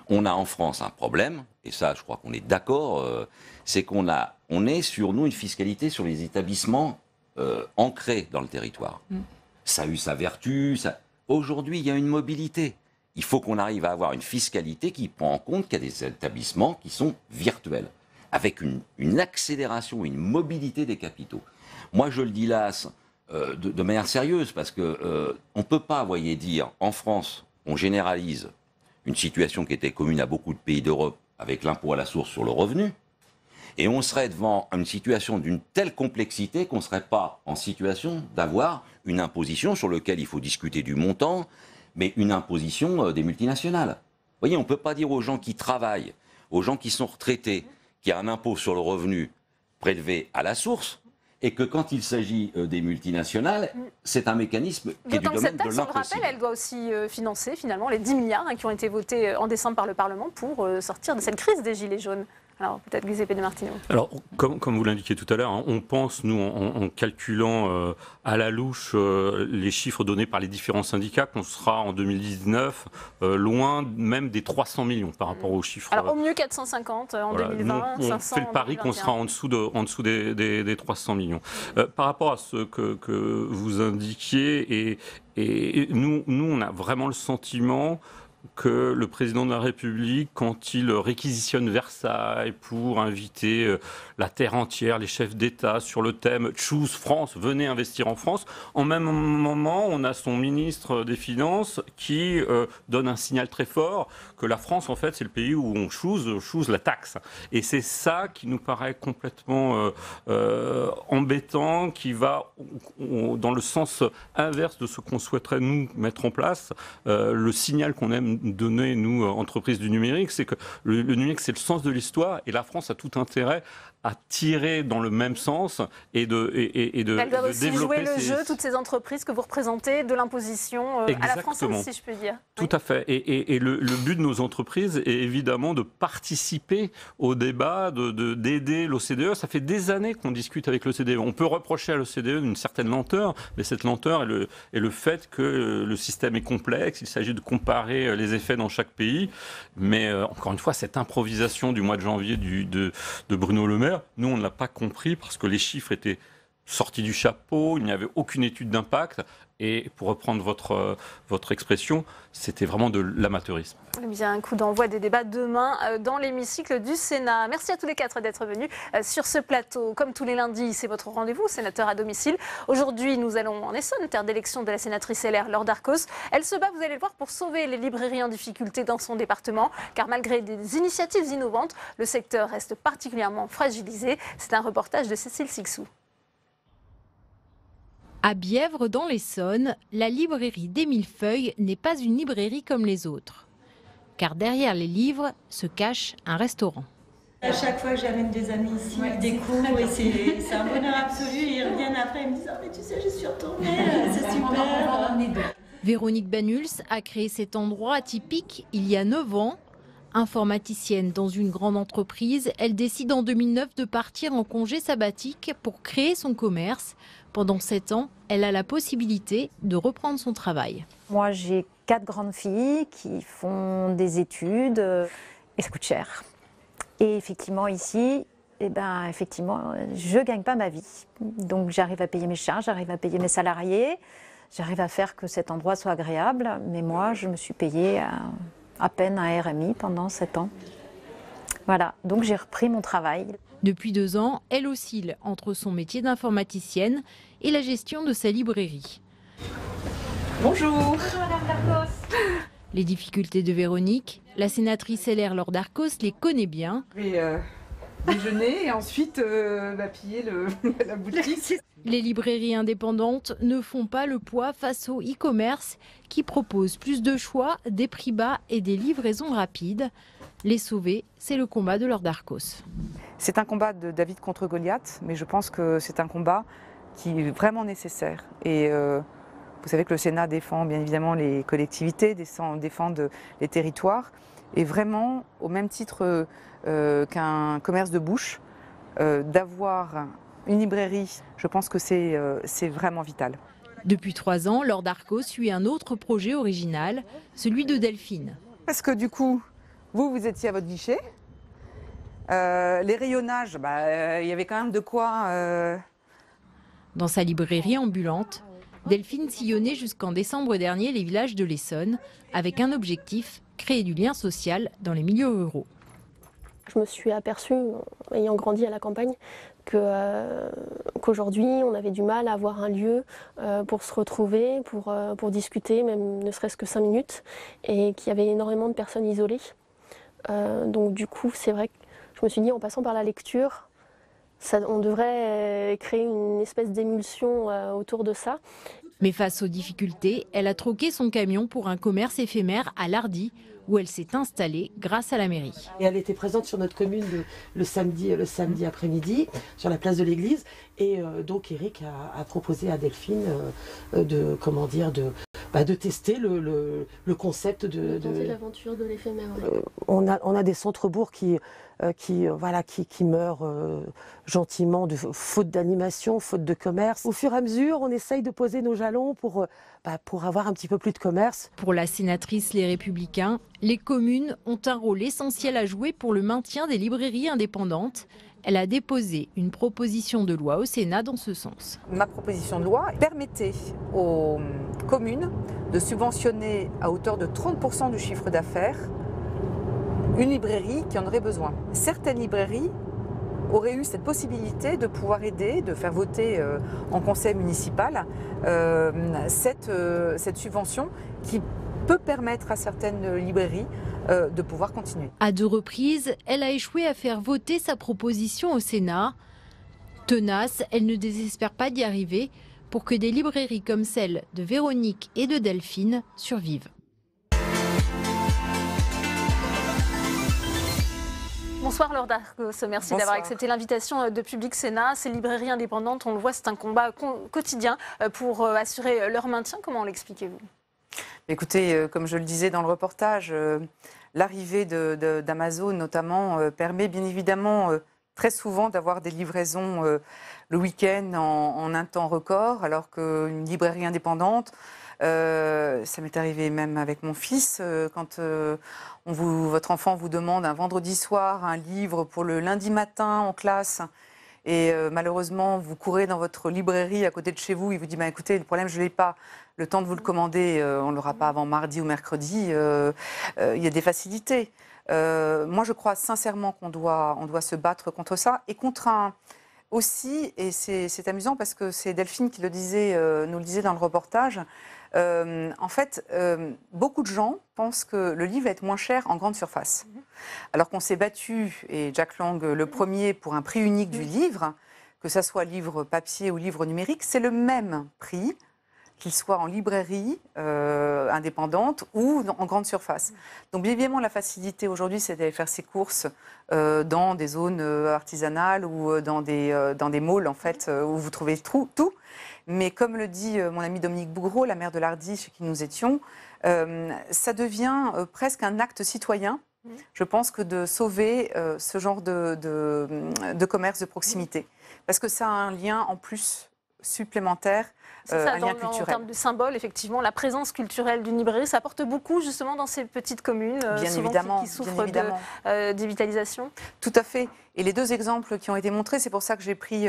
On a en France un problème, et ça, je crois qu'on est d'accord, c'est qu'on est sur nous une fiscalité sur les établissements ancrés dans le territoire. Ça a eu sa vertu. Aujourd'hui, il y a une mobilité. Il faut qu'on arrive à avoir une fiscalité qui prend en compte qu'il y a des établissements qui sont virtuels, avec une accélération, une mobilité des capitaux. Moi, je le dis là de manière sérieuse, parce que on ne peut pas, voyez, dire en France, on généralise une situation qui était commune à beaucoup de pays d'Europe avec l'impôt à la source sur le revenu, et on serait devant une situation d'une telle complexité qu'on ne serait pas en situation d'avoir une imposition sur laquelle il faut discuter du montant, mais une imposition des multinationales. Vous voyez, on ne peut pas dire aux gens qui travaillent, aux gens qui sont retraités, qu'il y a un impôt sur le revenu prélevé à la source, et que quand il s'agit des multinationales, c'est un mécanisme qui est du domaine de l'impossible. Cette taxe, on le rappelle, elle doit aussi financer finalement les 10 milliards qui ont été votés en décembre par le Parlement pour sortir de cette crise des Gilets jaunes. Alors peut-être Giuseppe de Martino. Alors comme vous l'indiquiez tout à l'heure, hein, on pense, nous, en calculant à la louche les chiffres donnés par les différents syndicats, qu'on sera en 2019 loin même des 300 millions par rapport aux chiffres. Alors au mieux 450 en 2020, on 500 fait le pari qu'on sera en dessous des 300 millions. Par rapport à ce que vous indiquiez, et nous, on a vraiment le sentiment que le président de la République, quand il réquisitionne Versailles pour inviter la terre entière, les chefs d'État sur le thème « Choose France », venez investir en France, en même moment, on a son ministre des Finances qui donne un signal très fort que la France, en fait, c'est le pays où on choose la taxe. Et c'est ça qui nous paraît complètement embêtant, qui va dans le sens inverse de ce qu'on souhaiterait, nous, mettre en place. Le signal qu'on aime donner, nous, entreprises du numérique, c'est que le numérique, c'est le sens de l'histoire, et la France a tout intérêt à tirer dans le même sens et de Elles doivent aussi développer jouer le jeu, toutes ces entreprises que vous représentez, de l'imposition à la française, si je peux dire. Tout à fait. Et le but de nos entreprises est évidemment de participer au débat, d'aider l'OCDE. Ça fait des années qu'on discute avec l'OCDE. On peut reprocher à l'OCDE une certaine lenteur, mais cette lenteur est le fait que le système est complexe. Il s'agit de comparer les effets dans chaque pays. Mais encore une fois, cette improvisation du mois de janvier de Bruno Le Maire, nous, on ne l'a pas compris parce que les chiffres étaient sortis du chapeau, il n'y avait aucune étude d'impact. Et pour reprendre votre expression, c'était vraiment de l'amateurisme. Bien, un coup d'envoi des débats demain dans l'hémicycle du Sénat. Merci à tous les quatre d'être venus sur ce plateau. Comme tous les lundis, c'est votre rendez-vous, sénateur à domicile. Aujourd'hui, nous allons en Essonne, terre d'élection de la sénatrice LR Laure Darcos. Elle se bat, vous allez le voir, pour sauver les librairies en difficulté dans son département. Car malgré des initiatives innovantes, le secteur reste particulièrement fragilisé. C'est un reportage de Cécile Sixou. À Bièvre, dans l'Essonne, la librairie des Millefeuilles n'est pas une librairie comme les autres. Car derrière les livres se cache un restaurant. À chaque fois que j'amène des amis ici, ils découvrent et c'est un bonheur absolu. Ils reviennent après, ils me disent « Ah mais tu sais, je suis retournée, c'est super !» Véronique Banuls a créé cet endroit atypique il y a 9 ans. Informaticienne dans une grande entreprise, elle décide en 2009 de partir en congé sabbatique pour créer son commerce. Pendant 7 ans, elle a la possibilité de reprendre son travail. Moi, j'ai 4 grandes filles qui font des études et ça coûte cher. Et effectivement, ici, je ne gagne pas ma vie. Donc, j'arrive à payer mes charges, j'arrive à payer mes salariés, j'arrive à faire que cet endroit soit agréable. Mais moi, je me suis payée à peine un RMI pendant 7 ans. Voilà, donc j'ai repris mon travail. Depuis 2 ans, elle oscille entre son métier d'informaticienne et la gestion de sa librairie. Bonjour. Bonjour Madame Darcos. Les difficultés de Véronique, la sénatrice LR Laure Darcos les connaît bien. Déjeuner et ensuite piller la boutique. Les librairies indépendantes ne font pas le poids face au e-commerce qui propose plus de choix, des prix bas et des livraisons rapides. Les sauver, c'est le combat de Laure Darcos. C'est un combat de David contre Goliath, mais je pense que c'est un combat qui est vraiment nécessaire. Et vous savez que le Sénat défend bien évidemment les collectivités, défend les territoires. Et vraiment, au même titre qu'un commerce de bouche, d'avoir une librairie, je pense que c'est vraiment vital. Depuis 3 ans, Laure Darcos suit un autre projet original, celui de Delphine. Parce que du coup, vous étiez à votre guichet. Les rayonnages, il y avait quand même de quoi... Dans sa librairie ambulante, Delphine sillonnait jusqu'en décembre dernier les villages de l'Essonne avec un objectif, créer du lien social dans les milieux ruraux. Je me suis aperçue, ayant grandi à la campagne, qu'aujourd'hui on avait du mal à avoir un lieu pour se retrouver, pour discuter, même ne serait-ce que 5 minutes, et qu'il y avait énormément de personnes isolées. Donc du coup, c'est vrai que je me suis dit, en passant par la lecture, on devrait créer une espèce d'émulsion autour de ça. Mais face aux difficultés, elle a troqué son camion pour un commerce éphémère à Lardy, où elle s'est installée grâce à la mairie. Et elle était présente sur notre commune le samedi après-midi, sur la place de l'église. Et donc Eric a proposé à Delphine de tester le concept de l'aventure de l'éphémère. On a des centres-bourgs qui meurent gentiment de faute d'animation, faute de commerce. Au fur et à mesure, on essaye de poser nos jalons pour avoir un petit peu plus de commerce. Pour la sénatrice Les Républicains, les communes ont un rôle essentiel à jouer pour le maintien des librairies indépendantes. Elle a déposé une proposition de loi au Sénat dans ce sens. Ma proposition de loi permettait aux communes de subventionner à hauteur de 30% du chiffre d'affaires une librairie qui en aurait besoin. Certaines librairies auraient eu cette possibilité de pouvoir aider, de faire voter en conseil municipal cette subvention qui peut permettre à certaines librairies de pouvoir continuer. À 2 reprises, elle a échoué à faire voter sa proposition au Sénat. Tenace, elle ne désespère pas d'y arriver pour que des librairies comme celle de Véronique et de Delphine survivent. Bonsoir Laure Darcos, merci d'avoir accepté l'invitation de Public Sénat. Ces librairies indépendantes, on le voit, c'est un combat quotidien pour assurer leur maintien. Comment l'expliquez-vous ? Écoutez, comme je le disais dans le reportage, l'arrivée d'Amazon notamment permet bien évidemment très souvent d'avoir des livraisons le week-end en un temps record, alors qu'une librairie indépendante, ça m'est arrivé même avec mon fils, quand votre enfant vous demande un vendredi soir un livre pour le lundi matin en classe, et malheureusement vous courez dans votre librairie à côté de chez vous, il vous dit écoutez, le problème je ne l'ai pas, le temps de vous le commander, on ne l'aura pas avant mardi ou mercredi, il y a des facilités. Moi je crois sincèrement qu'on doit se battre contre ça, et contre aussi, et c'est amusant parce que c'est Delphine qui nous le disait dans le reportage, en fait, beaucoup de gens pensent que le livre va être moins cher en grande surface. Alors qu'on s'est battu, et Jack Lang le premier, pour un prix unique du livre, que ce soit livre papier ou livre numérique, c'est le même prix, qu'il soit en librairie indépendante ou en grande surface. Donc bien évidemment, la facilité aujourd'hui, c'est d'aller faire ses courses dans des zones artisanales ou dans des malls, en fait, où vous trouvez tout. Mais comme le dit mon ami Dominique Bougreau, la maire de Lardy, chez qui nous étions, ça devient presque un acte citoyen je pense, que de sauver ce genre de commerce de proximité. Parce que ça a un lien en plus supplémentaire, un lien culturel. En termes de symbole, effectivement, la présence culturelle d'une librairie, ça apporte beaucoup justement dans ces petites communes, qui souffrent de dévitalisation. Tout à fait. Et les deux exemples qui ont été montrés, c'est pour ça que j'ai pris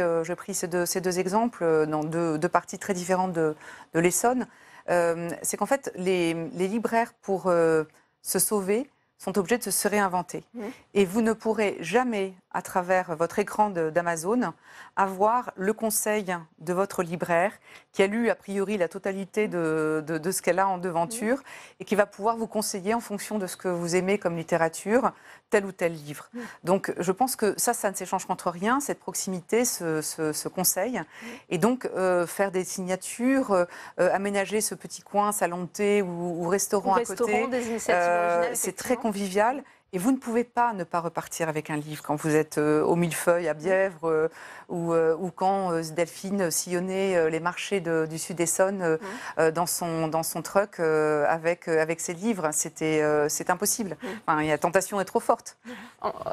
ces deux exemples dans deux parties très différentes de l'Essonne. C'est qu'en fait, les libraires, pour se sauver, sont obligés de se réinventer. Et vous ne pourrez jamais, à travers votre écran d'Amazon, avoir le conseil de votre libraire qui a lu a priori la totalité de ce qu'elle a en devanture et qui va pouvoir vous conseiller en fonction de ce que vous aimez comme littérature, tel ou tel livre. Donc je pense que ça ne s'échange contre rien, cette proximité, ce conseil. Et donc faire des signatures, aménager ce petit coin, salon de thé ou restaurant à côté, des initiatives originales, c'est très convivial. Et vous ne pouvez pas ne pas repartir avec un livre quand vous êtes au Millefeuille à Bièvre ou quand Delphine sillonnait les marchés du Sud-Essonne dans son truck avec ses livres. C'est impossible. Enfin, la tentation est trop forte.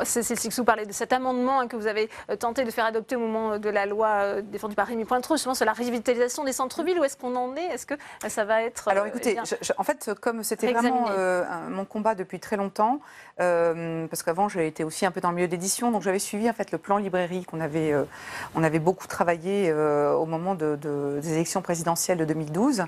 Cécile Cixous parlait de cet amendement que vous avez tenté de faire adopter au moment de la loi défendue par Rémy Pointereau, justement sur la revitalisation des centres-villes. Où est-ce qu'on en est? Est-ce que ça va être... Alors écoutez, en fait, comme c'était vraiment mon combat depuis très longtemps, parce qu'avant j'ai été aussi un peu dans le milieu d'édition, donc j'avais suivi en fait le plan librairie qu'on avait, on avait beaucoup travaillé au moment des élections présidentielles de 2012.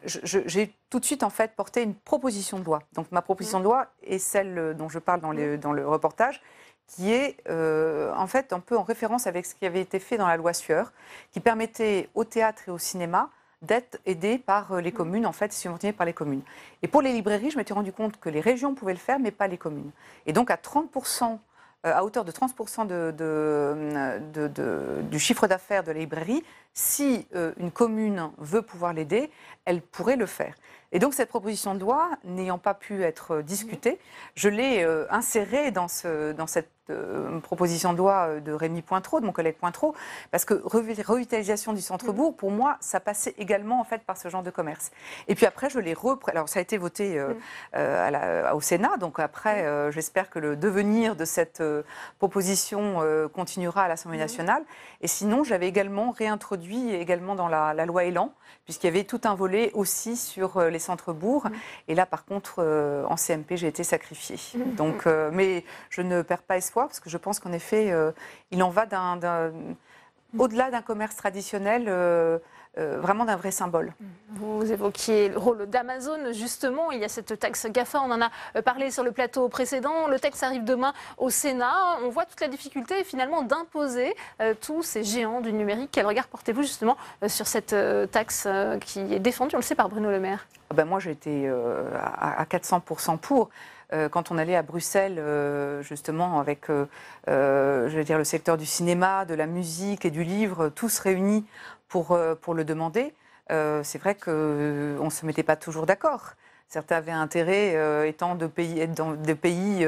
J'ai tout de suite en fait porté une proposition de loi. Donc ma proposition de loi est celle dont je parle dans le reportage, qui est en fait un peu en référence avec ce qui avait été fait dans la loi Sueur, qui permettait au théâtre et au cinéma d'être aidés par les communes, en fait, subventionnés par les communes. Et pour les librairies, je m'étais rendu compte que les régions pouvaient le faire, mais pas les communes. Et donc à 30%, à hauteur de 30% du chiffre d'affaires de la librairie, si une commune veut pouvoir l'aider, elle pourrait le faire. Et donc cette proposition de loi, n'ayant pas pu être discutée, je l'ai insérée dans cette proposition de loi de Rémy Pointereau, de mon collègue Pointereau, parce que revitalisation du centre-bourg, pour moi, ça passait également en fait par ce genre de commerce. Et puis après, je l'ai alors ça a été voté au Sénat, donc après, j'espère que le devenir de cette proposition continuera à l'Assemblée nationale. Et sinon, j'avais également réintroduit également dans la loi Elan, puisqu'il y avait tout un volet aussi sur les centres-bourgs. Et là, par contre, en CMP, j'ai été sacrifiée. Donc, mais je ne perds pas espoir, parce que je pense qu'en effet, il en va au-delà d'un commerce traditionnel, vraiment d'un vrai symbole. Vous évoquiez le rôle d'Amazon, justement. Il y a cette taxe GAFA, on en a parlé sur le plateau précédent. Le texte arrive demain au Sénat. On voit toute la difficulté, finalement, d'imposer tous ces géants du numérique. Quel regard portez-vous, justement, sur cette taxe qui est défendue, on le sait, par Bruno Le Maire? Moi, j'ai été à 400% pour. Quand on allait à Bruxelles, justement, avec je veux dire, le secteur du cinéma, de la musique et du livre, tous réunis pour le demander, c'est vrai qu'on ne se mettait pas toujours d'accord. Certains avaient intérêt, étant de pays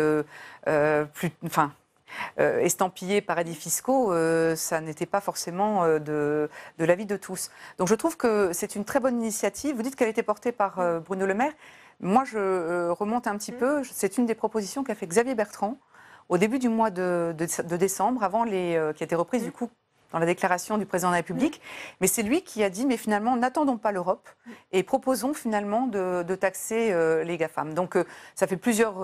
estampillés paradis fiscaux, ça n'était pas forcément de l'avis de tous. Donc je trouve que c'est une très bonne initiative. Vous dites qu'elle a été portée par Bruno Le Maire. Moi, je remonte un petit peu. C'est une des propositions qu'a fait Xavier Bertrand au début du mois de décembre, avant qui a été reprise du coup dans la déclaration du président de la République. Mais c'est lui qui a dit, mais finalement, n'attendons pas l'Europe et proposons finalement de taxer les GAFAM. Donc, ça fait plusieurs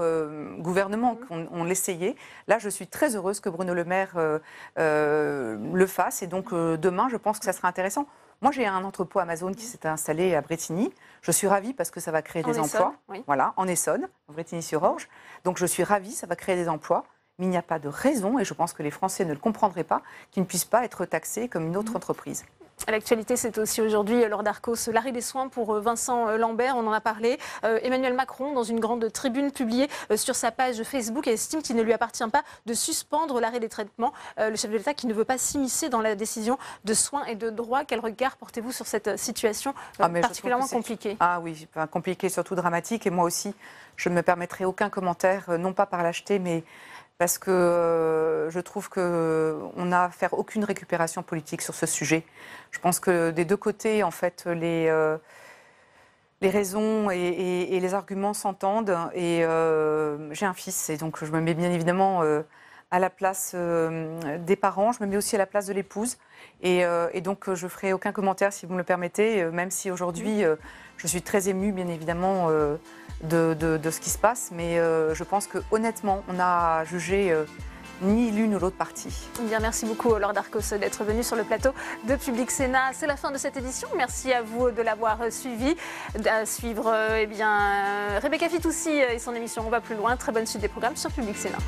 gouvernements qu'on l'essayait. Là, je suis très heureuse que Bruno Le Maire le fasse. Et donc, demain, je pense que ça sera intéressant. Moi, j'ai un entrepôt Amazon qui s'est installé à Brétigny. Je suis ravie parce que ça va créer des emplois. Oui. Voilà, en Essonne, Brétigny-sur-Orge. Donc, je suis ravie, ça va créer des emplois. Mais il n'y a pas de raison, et je pense que les Français ne le comprendraient pas, qu'ils ne puissent pas être taxés comme une autre entreprise. L'actualité, c'est aussi aujourd'hui, Laure Darcos, l'arrêt des soins pour Vincent Lambert, on en a parlé. Emmanuel Macron, dans une grande tribune publiée sur sa page Facebook, estime qu'il ne lui appartient pas de suspendre l'arrêt des traitements. Le chef de l'État qui ne veut pas s'immiscer dans la décision de soins et de droits. Quel regard portez-vous sur cette situation particulièrement compliquée? Ah oui, compliquée, surtout dramatique. Et moi aussi, je ne me permettrai aucun commentaire, non pas par lâcheté, mais parce que je trouve qu'on n'a à faire aucune récupération politique sur ce sujet. Je pense que des deux côtés, en fait, les les raisons et les arguments s'entendent. Et j'ai un fils, et donc je me mets bien évidemment à la place des parents, je me mets aussi à la place de l'épouse. Et donc je ferai aucun commentaire, si vous me le permettez, même si aujourd'hui je suis très émue, bien évidemment, de ce qui se passe. Mais je pense que honnêtement, on a jugé ni l'une ou l'autre partie. Bien, merci beaucoup Laure Darcos d'être venue sur le plateau de Public Sénat. C'est la fin de cette édition. Merci à vous de l'avoir suivi. À suivre Rebecca Fitoussi et son émission On va plus loin. Très bonne suite des programmes sur Public Sénat.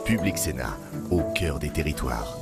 Public Sénat, au cœur des territoires.